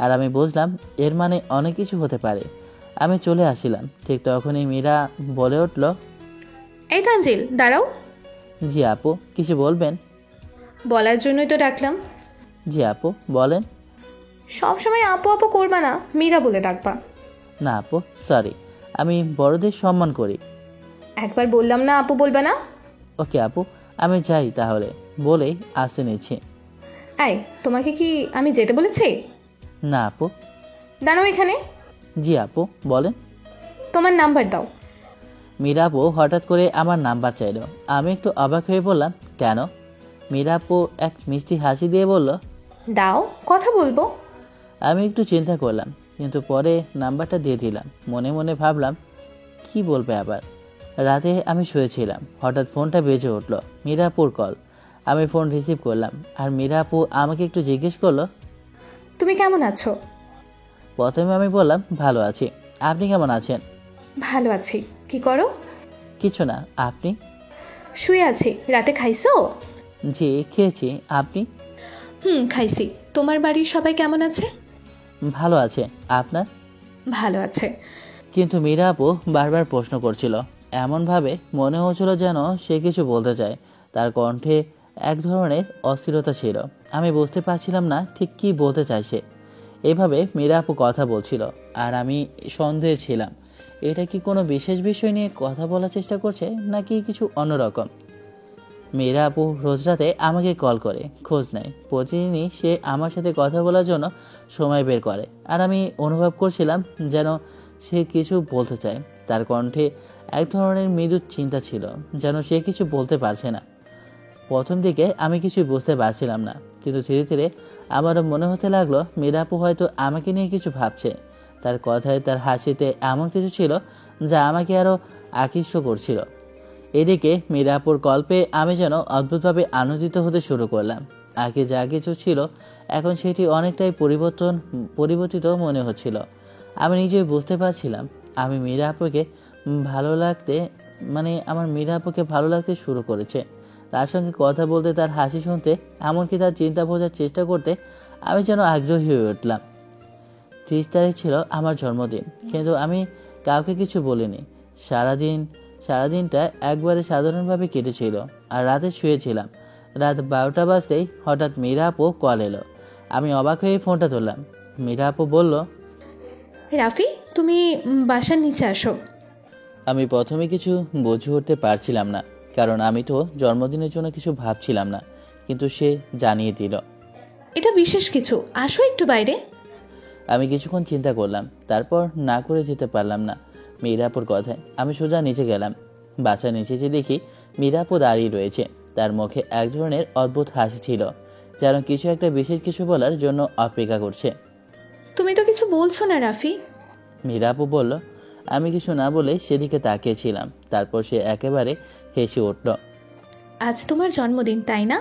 আর আমি বুঝলাম এর মানে অনেক কিছু হতে পারে। আমি চলে আসছিলাম, ঠিক তখনই মীরা বলে উঠল, এই তানজিল, দাঁড়াও। জি আপু, কিছু বলবেন? বলার জন্যই তো ডাকলাম। জি আপু, বলেন। সবসময় আপু আপু করবা না, মীরা বলে ডাকবা। না আপু, সরি, আমি বড়দের সম্মান করি। একবার বললাম না আপু বলবা না? ওকে আপু, আমি যাই তাহলে, বলেই আসতে নিচ্ছি। এই, তোমাকে কি আমি যেতে বলেছি? না আপু। দাঁড়াও এখানে। জি আপু, বলেন। তোমার নাম্বার দাও। মীরা আপু হঠাৎ করে আমার নাম্বার চাইলো। আমি একটু অবাক হয়ে বললাম, কেন? মীরা আপু এক মিষ্টি হাসি দিয়ে বলল, দাও, কথা বলবো। আমি একটু চিন্তা করলাম, কিন্তু পরে নাম্বারটা দিয়ে দিলাম। মনে মনে ভাবলাম, কি বলবে আবার। রাতে আমি শুয়েছিলাম, হঠাৎ ফোনটা বেজে উঠলো। মীরা আপুর কল। আমি ফোন রিসিভ করলাম, আর মীরা আপু আমাকে একটু জিজ্ঞেস করলো, তুমি কেমন আছো? প্রথমে আমি বললাম, ভালো আছি। আপনি কেমন আছেন? ভালো আছি। কি করো? কিছু না। আপনি? শুয়ে আছি। রাতে খাইছো? জি খেয়েছি। আপনি? খাইছি। তোমার বাড়ির সবাই কেমন আছে? ভালো আছে। আপনার? ভালো আছে। কিন্তু মীরা আপু বারবার প্রশ্ন করছিল, এমনভাবে মনে হচ্ছিল যেন সে কিছু বলতে চায়। তার কণ্ঠে এক ধরনের অস্থিরতা ছিল। আমি বুঝতে পারছিলাম না ঠিক কী বলতে চায় সে। এভাবে মীরা আপু কথা বলছিল আর আমি সন্দেহে ছিলাম, এটা কি কোনো বিশেষ বিষয় নিয়ে কথা বলার চেষ্টা করছে নাকি কিছু অন্যরকম। মীরা আপু রোজ রাতে আমাকে কল করে খোঁজ নেয়। প্রতিদিনই সে আমার সাথে কথা বলার জন্য সময় বের করে আর আমি অনুভব করছিলাম যেন সে কিছু বলতে চায়। তার কণ্ঠে এক ধরনের মৃদু চিন্তা ছিল, যেন সে কিছু বলতে পারছে না। প্রথম দিকে আমি কিছুই বুঝতে পারছিলাম না, কিন্তু ধীরে ধীরে আমারও মনে হতে লাগলো মীরা আপু হয়তো আমাকে নিয়ে কিছু ভাবছে। তার কথায়, তার হাসিতে এমন কিছু ছিল যা আমাকে আরও আকৃষ্ট করছিল। এদিকে মীরা আপুর কল পেয়ে আমি যেন অদ্ভুতভাবে আনন্দিত হতে শুরু করলাম। আগে যা কিছু ছিল এখন সেটি অনেকটাই পরিবর্তিত মনে হচ্ছিল। আমি নিজেই বুঝতে পারছিলাম আমি মীরা আপুকে আমার মীরা আপুকে ভালো লাগতে শুরু করেছে। তার সঙ্গে কথা বলতে, তার হাসি শুনতে, এমনকি তার চিন্তা বোঝার চেষ্টা করতে আমি যেন আগ্রহী হয়ে উঠলাম। 30 তারিখ ছিল আমার জন্মদিন, কিন্তু আমি কাউকে কিছু বলিনি। সারাদিনটা একবারে সাধারণভাবে কেটেছিল আর রাতে শুয়েছিলাম। রাত 12টা বাজতেই হঠাৎ মীরা আপু কল এলো। আমি অবাক হয়ে ফোনটা তুললাম। মীরা আপু বলল, রাফি, তুমি বাসার নিচে আসো। আমি প্রথমে কিছু বুঝে উঠতে পারছিলাম না, কারণ আমি তো জন্মদিনের জন্য কিছু ভাবছিলাম না, কিন্তু সে জানিয়ে দিল। এটা বিশেষ কিছু, আসো একটু বাইরে। আমি কিছুক্ষণ চিন্তা করলাম, তারপর না করে যেতে পারলাম না। মীরাপুর কথায় আমি সোজা নিচে গেলাম। বাসার নিচে যে দেখি মীরাপু দাঁড়িয়ে রয়েছে। তার মুখে এক ধরনের অদ্ভুত হাসি ছিল, যেন কিছু একটা বিশেষ কিছু বলার জন্য অপেক্ষা করছে। তুমি তো কিছু বলছো না রাফি। মীরাপু বলল। আমি কিছু না বলে সেদিকে তাকিয়েছিলাম। তারপর সে একেবারে হেসে উঠল। আজ তোমার জন্মদিন, তাই না?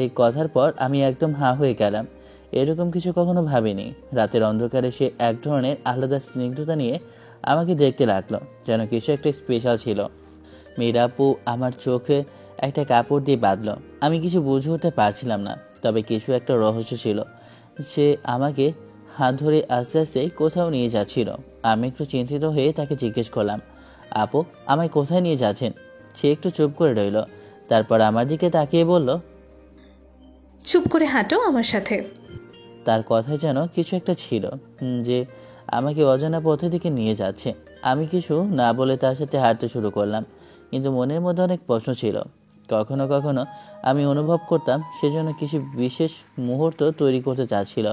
এই কথার পর আমি একদম হাঁ হয়ে গেলাম। এরকম কিছু কখনো ভাবিনি। রাতের অন্ধকারে সে এক ধরনের আলাদা স্নিগ্ধতা নিয়ে আমাকে দেখতে লাগলো, যেন কিছু একটা স্পেশাল ছিল। মীরাপু আমার চোখে একটা কাপড় দিয়ে বাঁধলো। আমি কিছু বুঝে উঠতে পারছিলাম না, তবে কিছু একটা রহস্য ছিল। সে আমাকে হাত ধরে আস্তে আস্তে কোথাও নিয়ে যাচ্ছিল। আমি একটু চিন্তিত হয়ে তাকে জিজ্ঞেস করলাম, আপু আমায় কোথায় নিয়ে যাচ্ছেন? সে একটু চুপ করে রইল, তারপর আমার দিকে তাকিয়ে বলল, চুপ করে হাঁটো আমার সাথে। তার কথায় যেন কিছু একটা ছিল, যে আমাকে অজানা পথের দিকে নিয়ে যাচ্ছে। আমি কিছু না বলে তার সাথে হাঁটতে শুরু করলাম, কিন্তু মনের মধ্যে অনেক প্রশ্ন ছিল। কখনো কখনো আমি অনুভব করতাম সেজন্য কিছু বিশেষ মুহূর্ত তৈরি করতে চাচ্ছিল।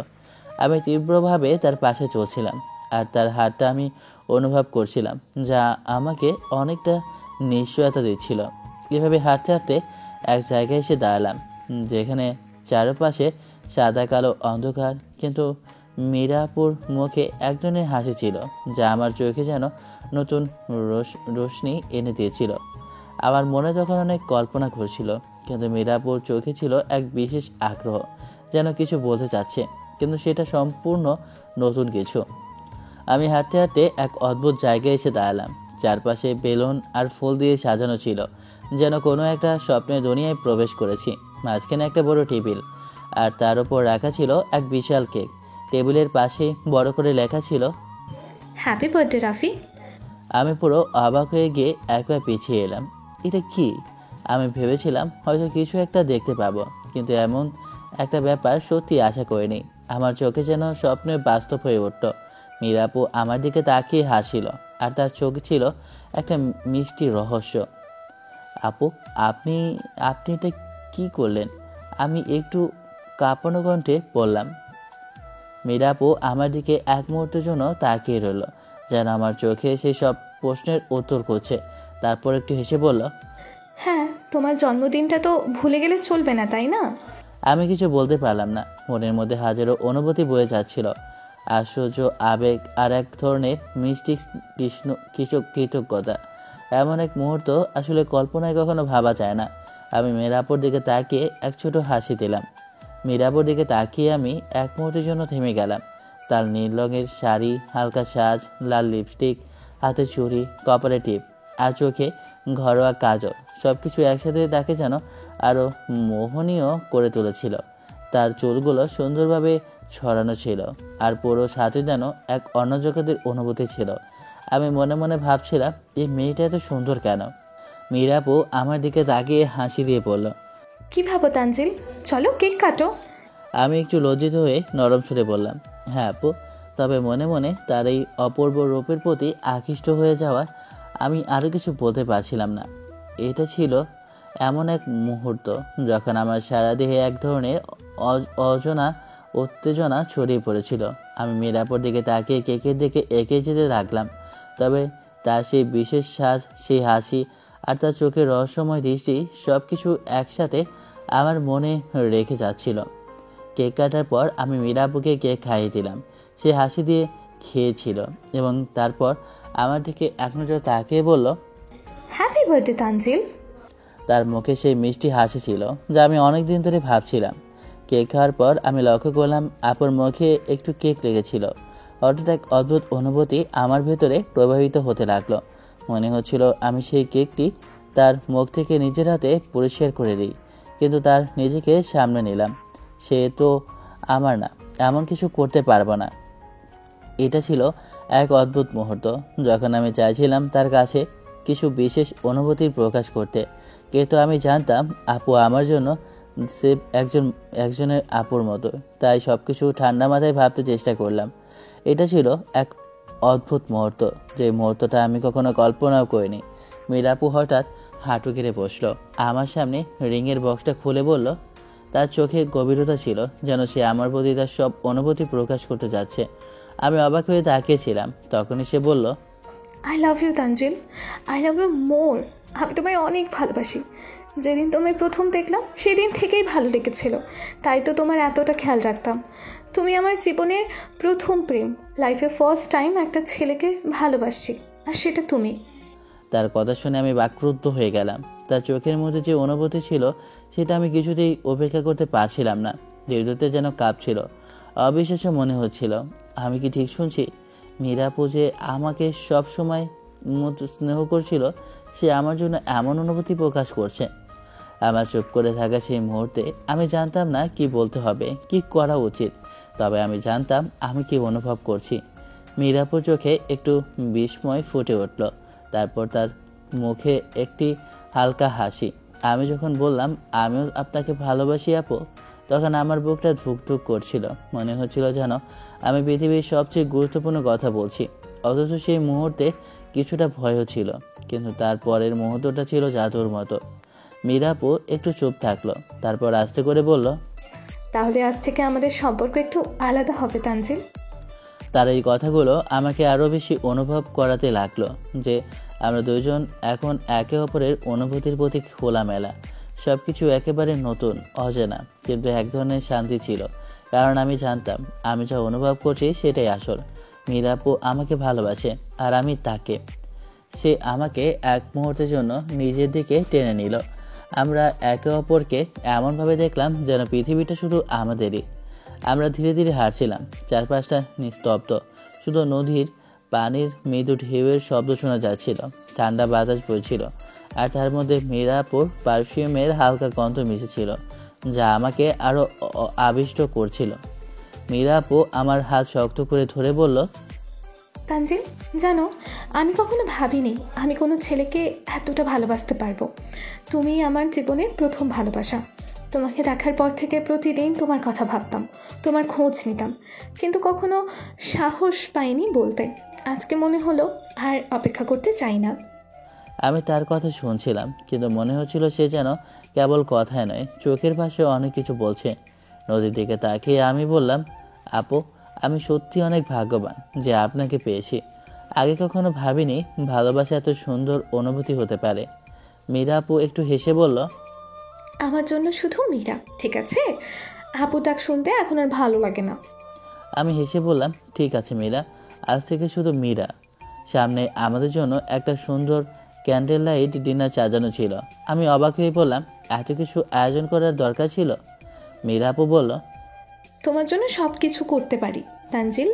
আমি তীব্রভাবে তার পাশে চলছিলাম, আর তার হাতটা আমি অনুভব করছিলাম, যা আমাকে অনেকটা নিশ্চয়তা দিচ্ছিল। এভাবে হাঁটতে হাঁটতে এক জায়গায় এসে দাঁড়ালাম, যেখানে চারপাশে সাদা কালো অন্ধকার, কিন্তু মীরাপুর মুখে এক ধরনের হাসি ছিল, যা আমার চোখে যেন নতুন রোশনি এনে দিয়েছিল। আমার মনে তখন অনেক কল্পনা ঘুরছিল, কিন্তু মীরাপুর চোখে ছিল এক বিশেষ আগ্রহ, যেন কিছু বলতে চাচ্ছে, কিন্তু সেটা সম্পূর্ণ নতুন কিছু। আমি হাঁটতে হাঁটতে এক অদ্ভুত জায়গায় এসে দাঁড়ালাম। চারপাশে বেলুন আর ফুল দিয়ে সাজানো ছিল, যেন কোনো একটা স্বপ্নের দুনিয়ায় প্রবেশ করেছি। মাঝখানে একটা বড় টেবিল, আর তার উপর রাখা ছিল এক বিশাল কেক। টেবিলের পাশে বড় করে লেখা ছিল, হ্যাপি বার্থডে রাফি। আমি পুরো অবাক হয়ে গিয়ে একবার পিছিয়ে এলাম। এটা কি? আমি ভেবেছিলাম হয়তো কিছু একটা দেখতে পাবো, কিন্তু এমন একটা ব্যাপার সত্যি আশা করিনি। আমার চোখে যেন স্বপ্নে বাস্তব হয়ে উঠল। মীরাপু আমার দিকে তাকিয়ে হাসিল, আর তার চোখে ছিল একটা মিষ্টি রহস্য। আপু, আপনি আপনি এটা কি করলেন? আমি একটু কাঁপানো কণ্ঠে বললাম। মীরাপু আমার দিকে এক মুহূর্তের জন্য তাকিয়ে রইল, যেন আমার চোখে সেই সব প্রশ্নের উত্তর করছে। তারপর একটু হেসে বলল, হ্যাঁ, তোমার জন্মদিনটা তো ভুলে গেলে চলবে না, তাই না? আমি কিছু বলতে পারলাম না। মনের মধ্যে হাজারো অনুভূতি বয়ে যাচ্ছিল, আশ্চর্য, আবেগ আর এক ধরনের মিষ্টি কৃতজ্ঞতা। এমন এক মুহূর্ত আসলে কল্পনায় কখনো ভাবা যায় না। আমি মীরাপুর দিকে তাকিয়ে এক ছোট হাসি দিলাম। মীরাপুর দিকে তাকিয়ে আমি এক মুহূর্তের জন্য থেমে গেলাম। তার নীল রঙের শাড়ি, হালকা সাজ, লাল লিপস্টিক, হাতে চুড়ি, কপালে টিপ আর চোখে ঘরোয়া কাজল সব কিছু একসাথে তাকে যেন আরও মোহনীয় করে তুলেছিল। তার চুলগুলো সুন্দরভাবে ছড়ানো ছিল, আর পুরো সাজে যেন এক অন্য জগতের অনুভূতি ছিল। আমি মনে মনে ভাবছিলাম, এই মেয়েটা এত সুন্দর কেন? মীরাপু আমার দিকে তাকিয়ে হাসি দিয়ে বলল, কি ভাবো তানজিল, চলো কেক কাটো। আমি একটু লজ্জিত হয়ে নরম সুরে বললাম, হ্যাঁ আপু। তবে মনে মনে তার এই অপূর্ব রূপের প্রতি আকৃষ্ট হয়ে যাওয়া আমি আরও কিছু বলতে পারছিলাম না। এটা ছিল এমন এক মুহূর্ত যখন আমার সারা দেহে এক ধরনের অজানা উত্তেজনা ছড়িয়ে পড়েছিল। আমি মীরাপুর দিকে তাকিয়ে কেকের দিকে এগিয়ে যেতে লাগলাম। তবে তার সেই বিশেষ সাজ, সেই হাসি আর তার চোখের রহস্যময় দৃষ্টি সব কিছু একসাথে আমার মনে রেখে যাচ্ছিল। কেক কাটার পর আমি মীরাপুকে কেক খাইয়ে দিলাম। সে হাসি দিয়ে খেয়েছিল এবং তারপর আমার দিকে এক নজর তাকিয়ে বলল, হ্যাপি বার্থডে তানজিল। তার মুখে সেই মিষ্টি হাসি ছিল যা আমি অনেক দিন ধরে ভাবছিলাম। কেক খাওয়ার পর আমি লক্ষ্য করলাম আপুর মুখে একটু কেক লেগেছিল। হঠাৎ এক অদ্ভুত অনুভূতি আমার ভেতরে প্রবাহিত হতে লাগলো। মনে হচ্ছিল আমি সেই কেকটি তার মুখ থেকে নিজের হাতে পরিষ্কার করে দিই, কিন্তু তার নিজেকে সামনে নিলাম। সে তো আমার না, এমন কিছু করতে পারবো না। এটা ছিল এক অদ্ভুত মুহূর্ত যখন আমি চাইছিলাম তার কাছে কিছু বিশেষ অনুভূতির প্রকাশ করতে, কিন্তু আমি জানতাম আপু আমার জন্য সে একজনের আপুর মতো। তাই সব কিছু ঠান্ডা মাথায় ভাবতে চেষ্টা করলাম। এটা ছিল এক অদ্ভুত মুহূর্ত, যে মুহূর্তটা আমি কখনো কল্পনাও করিনি। মীরাপু হঠাৎ হাঁটু গেড়ে বসলো আমার সামনে, রিংয়ের বক্সটা খুলে বলল। তার চোখে গভীরতা ছিল, যেন সে আমার প্রতি তার সব অনুভূতি প্রকাশ করতে যাচ্ছে। আমি অবাক হয়ে তাকিয়েছিলাম। তখনই সে বলল, I love you Tanzil, I love you more. আমি তোমায় অনেক ভালোবাসি। যেদিন তোমায় প্রথম দেখলাম সেদিন থেকেই ভালো লেগেছিল, তাই তো তোমার এতটা খেয়াল রাখতাম। তুমি আমার জীবনের প্রথম প্রেম, লাইফে ফার্স্ট টাইম একটা ছেলেকে ভালোবাসছি, আর সেটা তুমি। তার কথা শুনে আমি বাকরুদ্ধ হয়ে গেলাম। তার চোখের মধ্যে যে অনুভূতি ছিল সেটা আমি কিছুতেই উপেক্ষা করতে পারছিলাম না। হৃদয়তে যেন কাঁপছিল, অবিশ্বাস্য মনে হচ্ছিল। আমি কি ঠিক শুনছি? মীরাপু যে আমাকে সব সময় মতো স্নেহ করছিল, সে আমার জন্য এমন অনুভূতি প্রকাশ করছে। আমার চুপ করে থাকা সেই মুহূর্তে আমি জানতাম না কি বলতে হবে, কি করা উচিত। তবে আমি জানতাম আমি কি অনুভব করছি। মীরাপুর চোখে একটু বিস্ময় ফুটে উঠল, তারপর তার মুখে একটি হালকা হাসি। আমি যখন বললাম আমিও আপনাকে ভালোবাসি আপু, তখন আমার বুকটা ধুকধুক করছিল। মনে হচ্ছিল যেন আমি পৃথিবীর সবচেয়ে গুরুত্বপূর্ণ কথা বলছি। অথচ সেই মুহূর্তে কিছুটা ভয়ও ছিল, কিন্তু তারপরের মুহূর্তটা ছিল জাদুর মতো। মীরাপু একটু চুপ থাকলো, তারপর আস্তে করে বলল, তাহলে আজ থেকে আমাদের সম্পর্ক একটু আলাদা হবে তানজিল। তার এই কথাগুলো আমাকে আরও বেশি অনুভব করাতে লাগলো যে আমরা দুজন এখন একে অপরের অনুভূতির প্রতি খোলামেলা। সব কিছু একেবারে নতুন, অজানা, কিন্তু এক ধরনের শান্তি ছিল। কারণ আমি জানতাম আমি যা অনুভব করছি সেটাই আসল। মীরাপু আমাকে ভালোবাসে আর আমি তাকে। সে আমাকে এক মুহূর্তের জন্য নিজের দিকে টেনে নিল। আমরা একে অপরকে এমনভাবে দেখলাম যেন পৃথিবীটা শুধু আমাদেরই। আমরা ধীরে ধীরে হাঁটছিলাম, চারপাশটা নিস্তব্ধ, শুধু নদীর পানির মৃদু ঢেউয়ের শব্দ শোনা যাচ্ছিল। ঠান্ডা বাতাস বইছিল, আর তার মধ্যে মীরাপুর পারফিউমের হালকা গন্ধ মিশেছিল, যা আমাকে আরও আবিষ্ট করছিল। মীরাপু আমার হাত শক্ত করে ধরে বলল, তানজিল, জানো আমি কখনো ভাবিনি আমি কোনো ছেলেকে এতটা ভালোবাসতে পারবো। তুমি আমার জীবনের প্রথম ভালোবাসা। তোমাকে দেখার পর থেকে প্রতিদিন তোমার কথা ভাবতাম, তোমার খোঁজ নিতাম, কিন্তু কখনো সাহস পাইনি বলতে। আজকে মনে হলো আর অপেক্ষা করতে চাই না। আমি তার কথা শুনছিলাম, কিন্তু মনে হচ্ছিল সে যেন কেবল কথায় নয়, চোখের পাশে অনেক কিছু বলছে। নদীর দিকে তাকিয়ে আমি বললাম, আপু, আমি সত্যি অনেক ভাগ্যবান যে আপনাকে পেয়েছি। আগে কখনো ভাবিনি ভালোবাসা এত সুন্দর অনুভূতি হতে পারে। মীরাপু একটু হেসে বলল, আমার জন্য শুধু মীরা, ঠিক আছে? আপু ডাক শুনতে এখন আর ভালো লাগে না। আমি হেসে বললাম, ঠিক আছে মীরা, আজ থেকে শুধু মীরা। সামনে আমাদের জন্য একটা সুন্দর ক্যান্ডেল লাইট ডিনার সাজানো ছিল। আমি অবাক হয়ে বললাম, এত কিছু আয়োজন করার দরকার ছিল? মীরাপু বলল, তোমার জন্য সব কিছু করতে পারি তানজিল।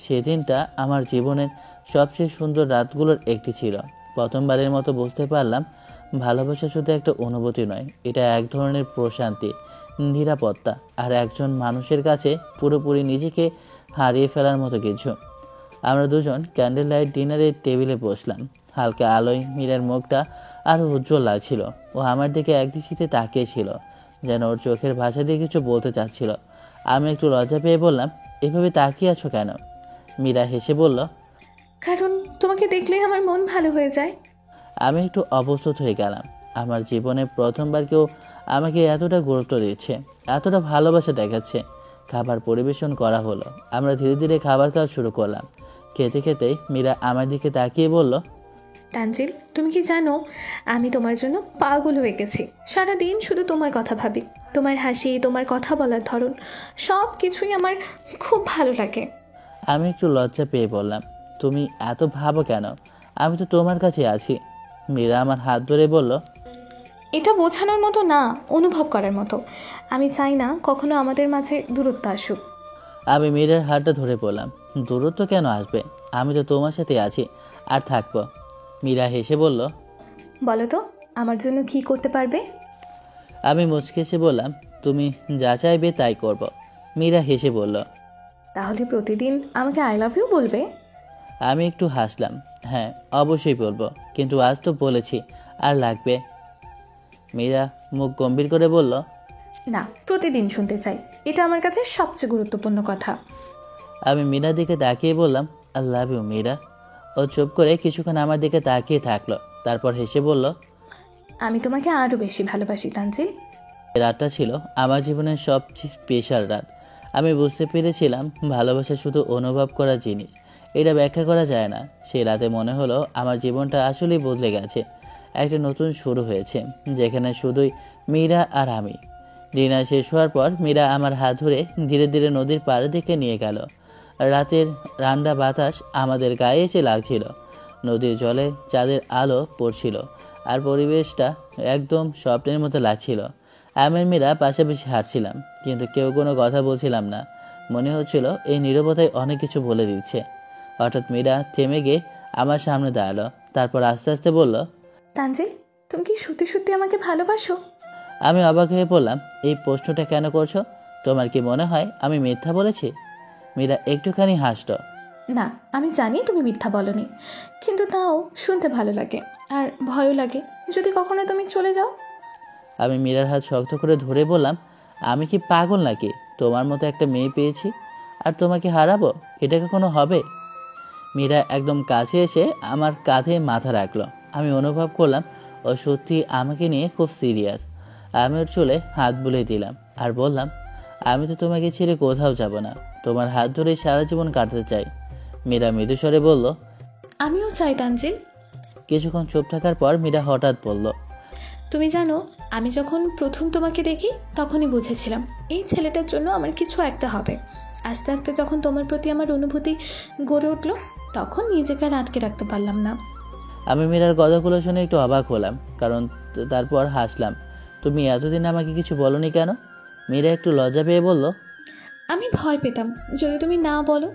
সেদিনটা আমার জীবনের সবচেয়ে সুন্দর রাতগুলোর একটি ছিল। প্রথমবারের মতো বুঝতে পারলাম ভালোবাসা শুধু একটা অনুভূতি নয়, এটা এক ধরনের প্রশান্তি, নিরাপত্তা আর একজন মানুষের কাছে পুরোপুরি নিজেকে হারিয়ে ফেলার মতো কিছু। আমরা দুজন ক্যান্ডেল লাইট ডিনারের টেবিলে বসলাম। হালকা আলোয় মীরার মুখটা আরও উজ্জ্বল লাগছিল। ও আমার দিকে একদৃষ্টিতে তাকিয়েছিল, যেন ওর চোখের ভাষা দিয়ে কিছু বলতে চাচ্ছিল। আমি একটু লজ্জা পেয়ে বললাম, এভাবে তাকিয়ে আছো কেন? মীরা হেসে বলল, কারণ তোমাকে দেখলে আমার মন ভালো হয়ে যায়। আমি একটু অপ্রস্তুত হয়ে গেলাম। আমার জীবনে প্রথমবার কেউ আমাকে এতটা গুরুত্ব দিচ্ছে, এতটা ভালোবাসা দেখাচ্ছে। খাবার পরিবেশন করা হলো। আমরা ধীরে ধীরে খাবার খাওয়া শুরু করলাম। খেতে খেতেই মীরা আমার দিকে তাকিয়ে বলল, তানজিল, তুমি কি জানো আমি তোমার জন্য পাগল হয়ে গেছি। সারাদিন শুধু তোমার কথা ভাবি। তোমার হাসি, তোমার কথা বলার ধরন, সব কিছুই আমার খুব ভালো লাগে। আমি একটু লজ্জা পেয়ে বললাম, তুমি এত ভাবো কেন? আমি তো তোমার কাছে আছি। মীরা আমার হাত ধরে বলল, এটা বোঝানোর মতো না, অনুভব করার মতো। আমি চাই না কখনো আমাদের মাঝে দূরত্ব আসুক। আমি মীরার হাতটা ধরে বললাম, দূরত্ব কেন আসবে? আমি তো তোমার সাথে আছি আর থাকবো। মীরা হেসে বলল, বলো তো আমার জন্য কি করতে পারবে? আমি মুচকে এসে বললাম, তুমি যা চাইবে তাই করব। মীরা হেসে বলল, তাহলে প্রতিদিন আমাকে আই লাভ ইউ বলবে? আমি একটু হাসলাম। হ্যাঁ, অবশ্যই বলবো, কিন্তু আজ তো বলেছি, আর লাগবে। মীরা মুখ গম্ভীর করে বলল, না, প্রতিদিন শুনতে চাই। এটা আমার কাছে সবচেয়ে গুরুত্বপূর্ণ কথা। আমি মীরার দিকে তাকিয়ে বললাম, আই লাভ ইউ মীরা। ও চুপ করে কিছুক্ষণ আমার দিকে তাকিয়ে থাকলো, তারপর হেসে বলল, আমি তোমাকে আরও বেশি ভালোবাসি তানজিল। রাতটা ছিল আমার জীবনের সবচেয়ে স্পেশাল রাত। আমি বুঝতে পেরেছিলাম ভালোবাসা শুধু অনুভব করা জিনিস, এটা ব্যাখ্যা করা যায় না। সেই রাতে মনে হলো আমার জীবনটা আসলেই বদলে গেছে। একটা নতুন শুরু হয়েছে, যেখানে শুধুই মীরা আর আমি। ডিনার শেষ হওয়ার পর মীরা আমার হাত ধরে ধীরে ধীরে নদীর পাড়ের দিকে নিয়ে গেল। রাতের ঠান্ডা বাতাস আমাদের গায়ে এসে লাগছিল। নদীর জলে চাঁদের আলো পড়ছিল আর পরিবেশটা একদম স্বপ্নের মতো লাগছিল। আমি আর মীরা পাশাপাশি হাঁটছিলাম, কিন্তু কেউ কোনো কথা বলছিলাম না। মনে হচ্ছিল এই নীরবতায় অনেক কিছু বলে দিচ্ছে। হঠাৎ মীরা থেমে গিয়ে আমার সামনে দাঁড়ালো, তারপর আস্তে আস্তে বলল, তানজিল, তুমি কি সত্যি সত্যি আমাকে ভালোবাসো? আমি অবাক হয়ে বললাম, এই প্রশ্নটা কেন করছো? তোমার কি মনে হয় আমি মিথ্যা বলেছি? মীরা একটুখানি হাসল। না, আমি জানি তুমি মিথ্যা বলনি, কিন্তু তাও শুনতে ভালো লাগে আর ভয়ও লাগে যদি কখনো তুমি চলে যাও। আমি মীরার হাত শক্ত করে ধরে বললাম, আমি কি পাগল নাকি? তোমার মতো একটা মেয়ে পেয়েছি আর তোমাকে হারাবো? এটা কখনো হবে? মীরা একদম কাছে এসে আমার কাঁধে মাথা রাখলো। আমি অনুভব করলাম ও সত্যি আমাকে নিয়ে খুব সিরিয়াস। আমি ওর চুলে হাত বুলিয়ে দিলাম আর বললাম, আমি তো তোমাকে ছেড়ে কোথাও যাব না। তোমার হাত ধরে সারা জীবন কাটাতে চাই। মীরা মৃদুস্বরে বলল, আমিও চাই তানজিল। কিছুক্ষণ চুপ থাকার পর মীরা হঠাৎ বলল, তুমি জানো, আমি যখন প্রথম তোমাকে দেখি তখনই বুঝেছিলাম এই ছেলেটার জন্য আমার কিছু একটা হবে। আস্তে আস্তে যখন তোমার প্রতি আমার অনুভূতি গড়ে উঠলো, তখন নিজেকে আর আটকে রাখতে পারলাম না। আমি মীরার কথাগুলো শুনে একটু অবাক হলাম, কারণ তারপর হাসলাম। তুমি এতদিন আমাকে কিছু বলনি কেন? মীরা একটু লজ্জা পেয়ে বলল, আমি ভয় পেতাম যদি তুমি না বলো,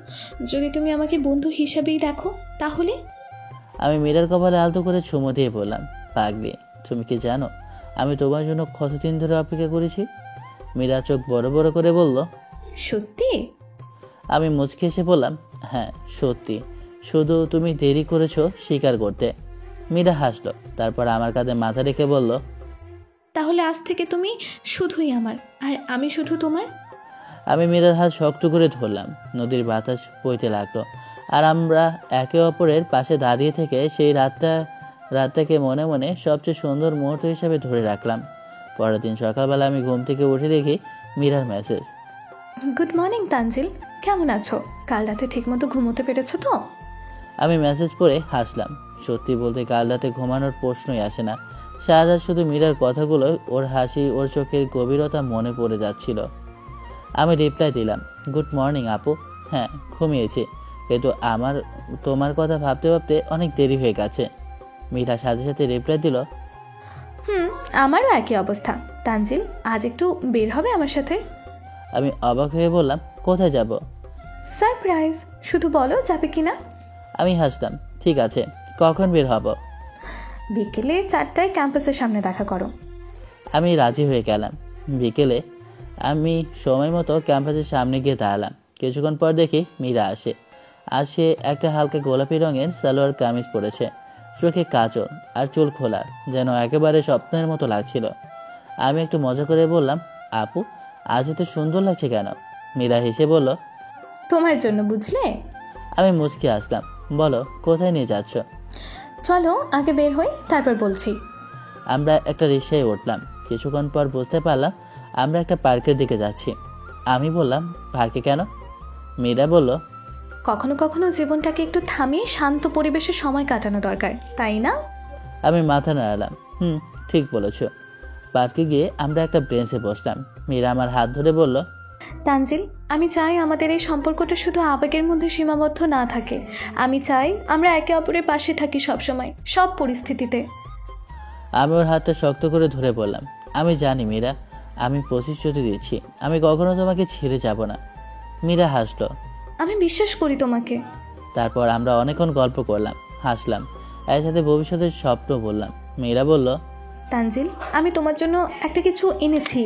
যদি তুমি আমাকে বন্ধু হিসেবেই দেখো তাহলে। আমি মীরার কপালে আলতো করে চুমু দিয়ে বললাম, পাগলি, তুমি কি জানো আমি তোমার জন্য কতদিন ধরে অপেক্ষা করেছি? মীরা চোখ বড় বড় করে বলল, সত্যি? আমি মুচকে এসে বললাম, হ্যাঁ সত্যি, শুধু তুমি দেরি করেছো স্বীকার করতে। মীরা হাসলো, তারপর আমার কাঁধে মাথা রেখে বলল, তাহলে আজ থেকে তুমি শুধুই আমার আর আমি শুধু তোমার। আমি মীরার হাত শক্ত করে ধরলাম। নদীর বাতাস বইতে লাগলো আর আমরা একে অপরের পাশে দাঁড়িয়ে থেকে সেই রাতটাকে মনে মনে সবচেয়ে সুন্দর মুহূর্ত হিসেবে ধরে রাখলাম। পরের দিন সকালবেলা আমি ঘুম থেকে উঠে দেখি মীরার মেসেজ। গুড মর্নিং তানজিল, কেমন আছো? কাল রাতে ঠিকমতো ঘুমোতে পেরেছো তো? আমি মেসেজ পড়ে হাসলাম। সত্যি বলতে কাল রাতে ঘুমানোর প্রশ্নই আসে না। সারা রাত শুধু মীরার কথাগুলো, ওর হাসি, ওর চোখের গভীরতা মনে পড়ে যাচ্ছিল। আমি রিপ্লাই দিলাম, গুড মর্নিং আপু। হ্যাঁ ঘুমিয়েছি, কিন্তু আমার তোমার কথা ভাবতে ভাবতে অনেক দেরি হয়ে গেছে। মীরা সাথে সাথে রিপ্লাই দিল, আমারও একই অবস্থা। তানজিল, আজ একটু বের হবে আমার সাথে? আমি অবাক হয়ে বললাম, কোথায় যাব? সারপ্রাইজ, শুধু বলো যাবে কিনা। আমি হাসলাম, ঠিক আছে, কখন বের হব? বিকেলে 4টায় ক্যাম্পাসের সামনে দেখা করো। আমি রাজি হয়ে গেলাম। বিকেলে আমি সময় মতো ক্যাম্পাসের সামনে গিয়ে দাঁড়ালাম। কিছুক্ষণ পর দেখি মীরা আসে একটা হালকা গোলাপি রঙের সালোয়ার কামিজ পরেছে, চোখে কাজল আর চুল খোলা, যেন একেবারে স্বপ্নের মতো লাগছিল। আমি একটু মজা করে বললাম, আপু আজ এত সুন্দর লাগছে কেন? মীরা হেসে বলল, তোমার জন্য, বুঝলে? আমি মুচকি আসলাম। বলো, কোথায় নিয়ে যাচ্ছ? চলো আগে বের হই, তারপর বলছি। আমরা একটা রিকশায় উঠলাম। কিছুক্ষণ পর বুঝতে পারলাম আমরা একটা পার্কের দিকে যাচ্ছি। আমি বললাম, পার্কে কেন? মীরা বলল, কখনো কখনো জীবনটাকে একটু থামিয়ে শান্ত পরিবেশে সময় কাটানো দরকার, তাই না? আমি মাথা নাড়ালাম। ঠিক বলেছ। পার্কে গিয়ে আমরা একটা বেঞ্চে বসলাম। মীরা আমার হাত ধরে বলল, তানজিল, আমি চাই আমাদের এই সম্পর্কটা শুধু আবেগের মধ্যে সীমাবদ্ধ না থাকে। আমি চাই আমরা একে অপরের পাশে থাকি সবসময়, সব পরিস্থিতিতে। আমি ওর হাতটা শক্ত করে ধরে বললাম, আমি জানি মীরা, আমি প্রতিশ্রুতি দিচ্ছি আমি কখনো তোমাকে ছেড়ে যাব না। মীরা হাসলো। আমি বিশ্বাস করি তোমাকে। তারপর আমরা অনেকক্ষণ গল্প করলাম, হাসলাম, একসাথে ভবিষ্যতের স্বপ্ন বললাম। মীরা বলল, তানজিল, আমি তোমার জন্য একটা কিছু এনেছি।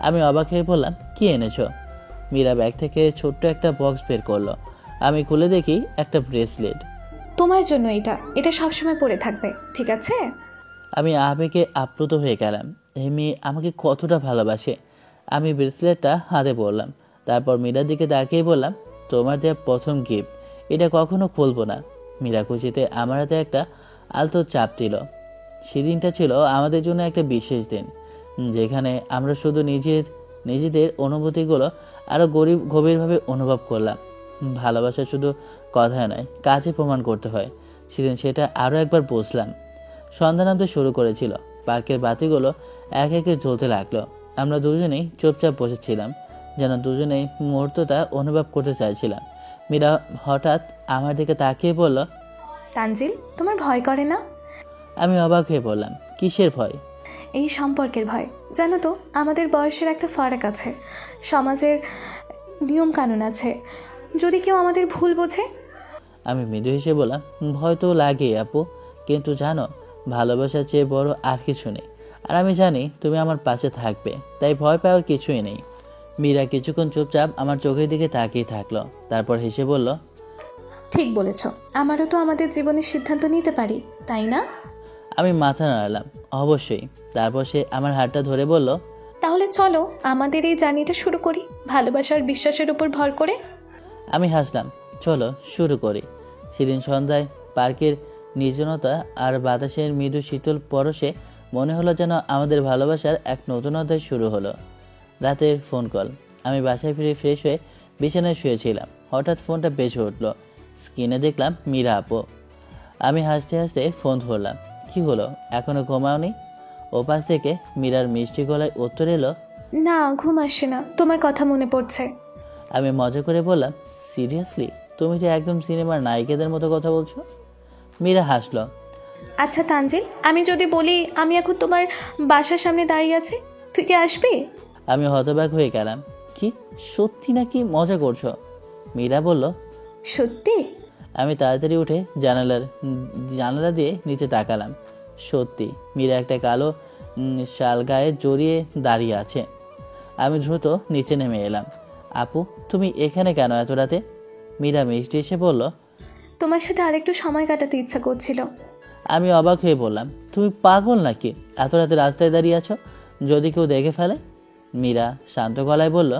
আমি অবাক হয়ে বললাম, কি এনেছো? মীরা ব্যাগ থেকে ছোট্ট একটা বক্স বের করলো। আমি খুলে দেখি একটা ব্রেসলেট। তোমার জন্য এটা সবসময় পরে থাকবে, ঠিক আছে? আমি আবেগে আপ্লুত হয়ে গেলাম। এই মেয়ে আমাকে কতটা ভালোবাসে। আমি ব্রেসলেটটা হাতে পরলাম। তারপর মীরার দিকে তাকিয়ে বললাম, তোমার দেওয়া প্রথম গিফট, এটা কখনো খুলবো না। মীরা খুশিতে আমার হাতে একটা আলতো চাপ দিল। সেদিনটা ছিল আমাদের জন্য একটা বিশেষ দিন, যেখানে আমরা শুধু নিজেদের অনুভূতিগুলো আরও গভীরভাবে অনুভব করলাম। ভালোবাসা শুধু কথায় নয়, কাজে প্রমাণ করতে হয়। সেদিন সেটা আরও একবার বুঝলাম। সন্ধ্যা নামতে শুরু করেছিল। পার্কের বাতিগুলো এক একে জ্বলতে লাগলো। আমরা দুজনেই চুপচাপ বসেছিলাম, যেন দুজনেই মুহূর্তটা অনুভব করতে চাইছিলাম। মীরা হঠাৎ আমার দিকে তাকিয়ে বলল, তানজিল, তোমার ভয় করে না? আমি অবাক হয়ে বললাম, কিসের ভয়? এই সম্পর্কের ভয়। জানো তো, আমাদের বয়সের একটা ফারাক আছে, সমাজের নিয়ম কানুন আছে। যদি কেউ আমাদের ভুল বোঝে? আমি মৃদু হেসে বললাম, ভয় তো লাগে আপু, কিন্তু জানো, ভালোবাসার চেয়ে বড় আর কিছু নেই। আর আমি জানি তুমি আমার পাশে থাকবে, তাই ভয় পাওয়ার কিছুই নেই। মীরা কিছুক্ষণ চুপচাপ আমার চোখের দিকে তাকিয়ে থাকলো। তারপর হেসে বলল, ঠিক বলেছ, আমারও তো আমাদের জীবনের সিদ্ধান্ত নিতে পারি, তাই না? আমি মাথা নাড়ালাম, অবশ্যই। তারপর সে আমার হাতটা ধরে বলল, তাহলে চলো আমাদের এই জার্নিটা শুরু করি, ভালোবাসার বিশ্বাসের উপর ভর করে। আমি হাসলাম, চলো শুরু করি। সেদিন সন্ধ্যায় পার্কের নির্জনতা আর বাতাসের মৃদু শীতল পরশে মনে হলো যেন আমাদের ভালোবাসার এক নতুন অধ্যায় শুরু হলো। রাতের ফোন কল। আমি বাসায় ফিরে ফ্রেশ হয়ে বিছানায় শুয়েছিলাম। হঠাৎ ফোনটা বেজে উঠলো। স্ক্রিনে দেখলাম মীরা আপু। আমি হাসতে হাসতে ফোন ধরলাম। কি হলো, এখনো ঘুমাওনি? ওপাশ থেকে মীরার মিষ্টি গলায় উত্তর এলো, না, ঘুম আসছে না, তোমার কথা মনে পড়ছে। আমি মজা করে বললাম, সিরিয়াসলি? তুমি তো একদম সিনেমার নায়িকাদের মতো কথা বলছো। মীরা হাসলো। আচ্ছা তানজিল, আমি যদি বলি আমি এখন তোমার বাসার সামনে দাঁড়িয়ে আছি, তুই কি আসবি? আমি হতবাক হয়ে গেলাম। কি, সত্যি নাকি মজা করছো? মীরা বলল, সত্যি। আমি তাড়াতাড়ি উঠে জানালা দিয়ে নিচে তাকালাম। সত্যি, মীরা একটা কালো শাল গায়ে জড়িয়ে দাঁড়িয়ে আছে। আমি দ্রুত নিচে নেমে এলাম। আপু, তুমি এখানে কেন এত রাতে? মীরা মিষ্টি এসে বলল, তোমার সাথে আরেকটু সময় কাটাতে ইচ্ছা করছিল। আমি অবাক হয়ে বললাম, তুমি পাগল নাকি? এত রাতে রাস্তায় দাঁড়িয়ে আছো, যদি কেউ দেখে ফেলে? মীরা শান্ত গলায় বলল,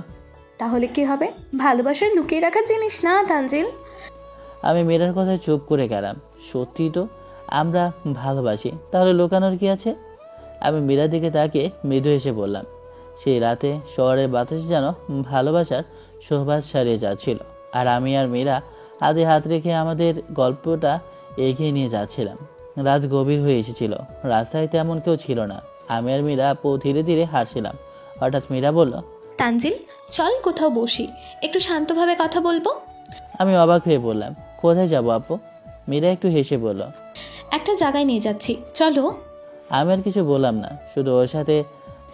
তাহলে কি হবে? ভালোবাসার লুকিয়ে রাখার জিনিস না তানজিল। আমি মীরার কথায় চুপ করে গেলাম। সত্যি তো, আমরা ভালোবাসি, তাহলে লুকানোর কি আছে? আমি মীরার দিকে তাকিয়ে মৃদু হেসে বললাম, সেই রাতে শহরের বাতাসে যেন ভালোবাসার সুবাস ছাড়িয়ে যাচ্ছিল। আর আমি আর মীরা হাতে হাত রেখে আমাদের গল্পটা এগিয়ে নিয়ে যাচ্ছিলাম। রাত গভীর হয়ে এসেছিল। রাস্তায় তেমন কেউ ছিল না। আমি আর মীরা ধীরে ধীরে হাঁটছিলাম। হঠাৎ মীরা বলল, তানজিল, চল কোথাও বসি, একটু শান্তভাবে কথা বলবো। আমি অবাক হয়ে বললাম, কোথায় যাবো আপু? মীরা একটু হেসে বলল, একটা জায়গায় নিয়ে যাচ্ছি, চলো। আমি আর কিছু বললাম না, শুধু ওর সাথে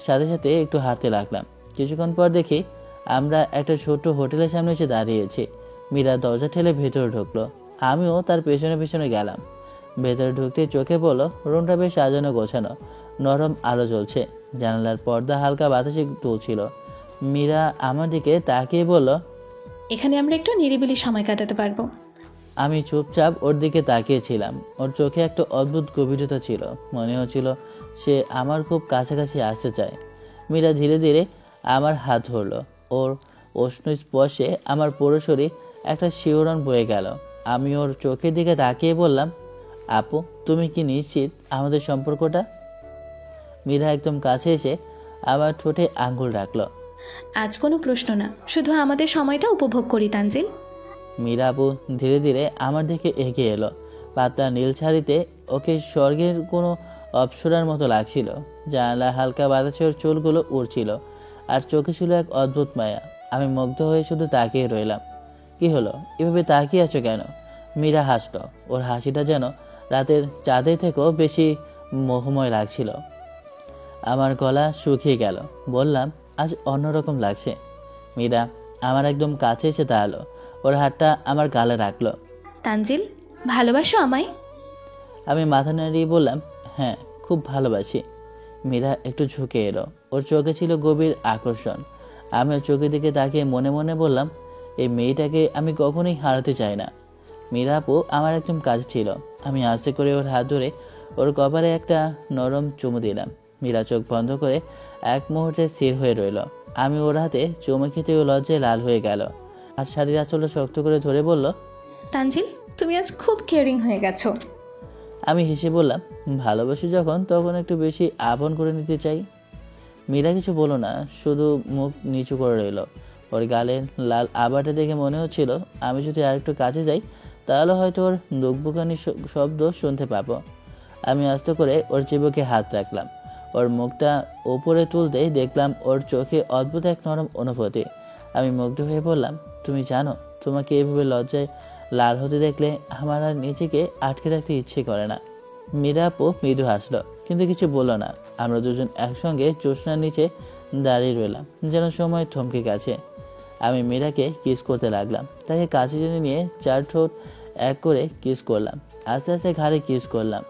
সাথে একটু হাঁটতে লাগলাম। কিছুক্ষণ পর দেখি আমরা একটা ছোট্ট হোটেলের সামনে এসে দাঁড়িয়েছি। মীরা দরজা ঠেলে ভেতরে ঢুকলো। আমিও তার পেছনে পেছনে গেলাম। ভেতরে ঢুকতে চোখে পড়লো রুমটা বেশ সাজানো গোছানো, নরম আলো জ্বলছে, জানালার পর্দা হালকা বাতাসে তুলছিল। মীরা আমার দিকে তাকিয়ে বলল, এখানে আমরা একটু নিরিবিলি সময় কাটাতে পারবো। আমি চুপচাপ ওর দিকে তাকিয়েছিলাম। ওর চোখে একটা অদ্ভুত গভীরতা ছিল, মনে হচ্ছিল সে আমার খুব কাছাকাছি আসতে চায়। মীরা ধীরে ধীরে আমার হাত ধরলো। ওর উষ্ণ স্পর্শে আমার পুরো শরীর একটা শিহরণ বয়ে গেল। আমি ওর চোখের দিকে তাকিয়ে বললাম, আপু, তুমি কি নিশ্চিত আমাদের সম্পর্কটা? মীরা একদম কাছে এসে আমার ঠোঁটে আঙ্গুল রাখলো। আজ কোনো প্রশ্ন না, শুধু আমাদের সময়টা উপভোগ করি তানজিল। মীরা আপু ধীরে ধীরে আমার দিকে এগিয়ে এলো। পাতলা নীল শাড়িতে ওকে স্বর্গের কোনো অপ্সরার মতো লাগছিল। জানালা হালকা বাতাসে ওর চুলগুলো উড়ছিল, আর চোখে ছিল এক অদ্ভুত মায়া। আমি মুগ্ধ হয়ে শুধু তাকিয়ে রইলাম। কি হলো, এভাবে তাকিয়ে আছো কেন? মীরা হাসলো। ওর হাসিটা যেন রাতের চাঁদের থেকেও বেশি মোহময় লাগছিল। আমার গলা শুকিয়ে গেল। বললাম, আজ অন্যরকম লাগছে। মীরা আমার একদম কাছে এসে দাঁড়ালো। ওর হাতটা আমার গালে রাখলো। তানজিল, ভালোবাসো আমায়? আমি মাথা নাড়িয়ে বললাম, হ্যাঁ, খুব ভালোবাসি। মীরা একটু ঝুঁকে এলো। ওর চোখে ছিল গভীর আকর্ষণ। আমি ওর চোখের দিকে তাকিয়ে মনে মনে বললাম, এই মেয়েটাকে আমি কখনোই হারাতে চাই না। মীরা আপু আমার একদম কাছে ছিল। আমি আস্তে করে ওর হাত ধরে ওর কপালে একটা নরম চুমু দিলাম। মীরা চোখ বন্ধ করে এক মুহূর্তে স্থির হয়ে রইল। আমি ওর হাতে চুমু খেতে ও লজ্জায় লাল হয়ে গেল। আর শাড়ির আঁচলটা শক্ত করে ধরে বলল, তানজিল, তুমি আজ খুব কেয়ারিং হয়ে গেছো। আমি হেসে বললাম, ভালোবাসি যখন তখন একটু বেশি আপন করে নিতে চাই। মীরা কিছু বলো না, শুধু মুখ নিচু করে রইল। ওর গালের লাল আবাটা দেখে মনে হচ্ছিল আমি যদি আরেকটু কাছে যাই তাহলে হয়তো ওর দুকবুকানি শব্দ শুনতে পাবো। আমি আস্তে করে ওর চিবুকে হাত রাখলাম। ওর মুখটা উপরে তুলতেই দেখলাম ওর চোখে অদ্ভুত এক নরম অনুভূতি। আমি মুগ্ধ হয়ে বললাম, তুমি জানো, তোমাকে এভাবে লজ্জায় লাল হতে দেখলে আমার আর নিজেকে আটকে রাখতে ইচ্ছে করে না। মীরা আপু মৃদু হাসলো, কিন্তু কিছু বলল না। আমরা দুজন একসঙ্গে জ্যোৎস্নার নিচে দাঁড়িয়ে রইলাম, যেন সময় থমকে গেছে। আমি মীরাকে কিস করতে লাগলাম। তাকে কাছে টেনে নিয়ে 4 ঠোঁট এক করে কিস করলাম। আস্তে আস্তে ঘাড়ে কিস করলাম,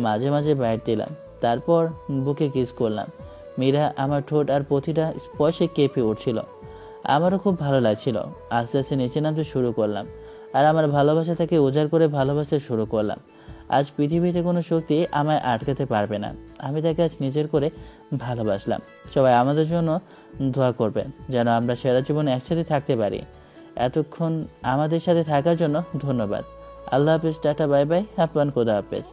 মাঝে মাঝে বাইট দিলাম, তারপর বুকে কিস করলাম। মীরা আমার ঠোঁট আর প্রতিটা স্পর্শে কেঁপে উঠছিল। আমারও খুব ভালো লাগছিল। আস্তে আস্তে নিচে নামতে শুরু করলাম, আর আমার ভালোবাসা তাকে উজাড় করে ভালোবাসতে শুরু করলাম। আজ পৃথিবীতে কোনো শক্তি আমায় আটকাতে পারবে না। আমি তাকে আজ নিজের করে ভালোবাসলাম। সবাই আমাদের জন্য দোয়া করবেন যেন আমরা সারা জীবন একসাথে থাকতে পারি। এতক্ষণ আমাদের সাথে থাকার জন্য ধন্যবাদ। আল্লাহ হাফেজ, টাটা, বাই বাই, আপনার খোদা হাফেজ।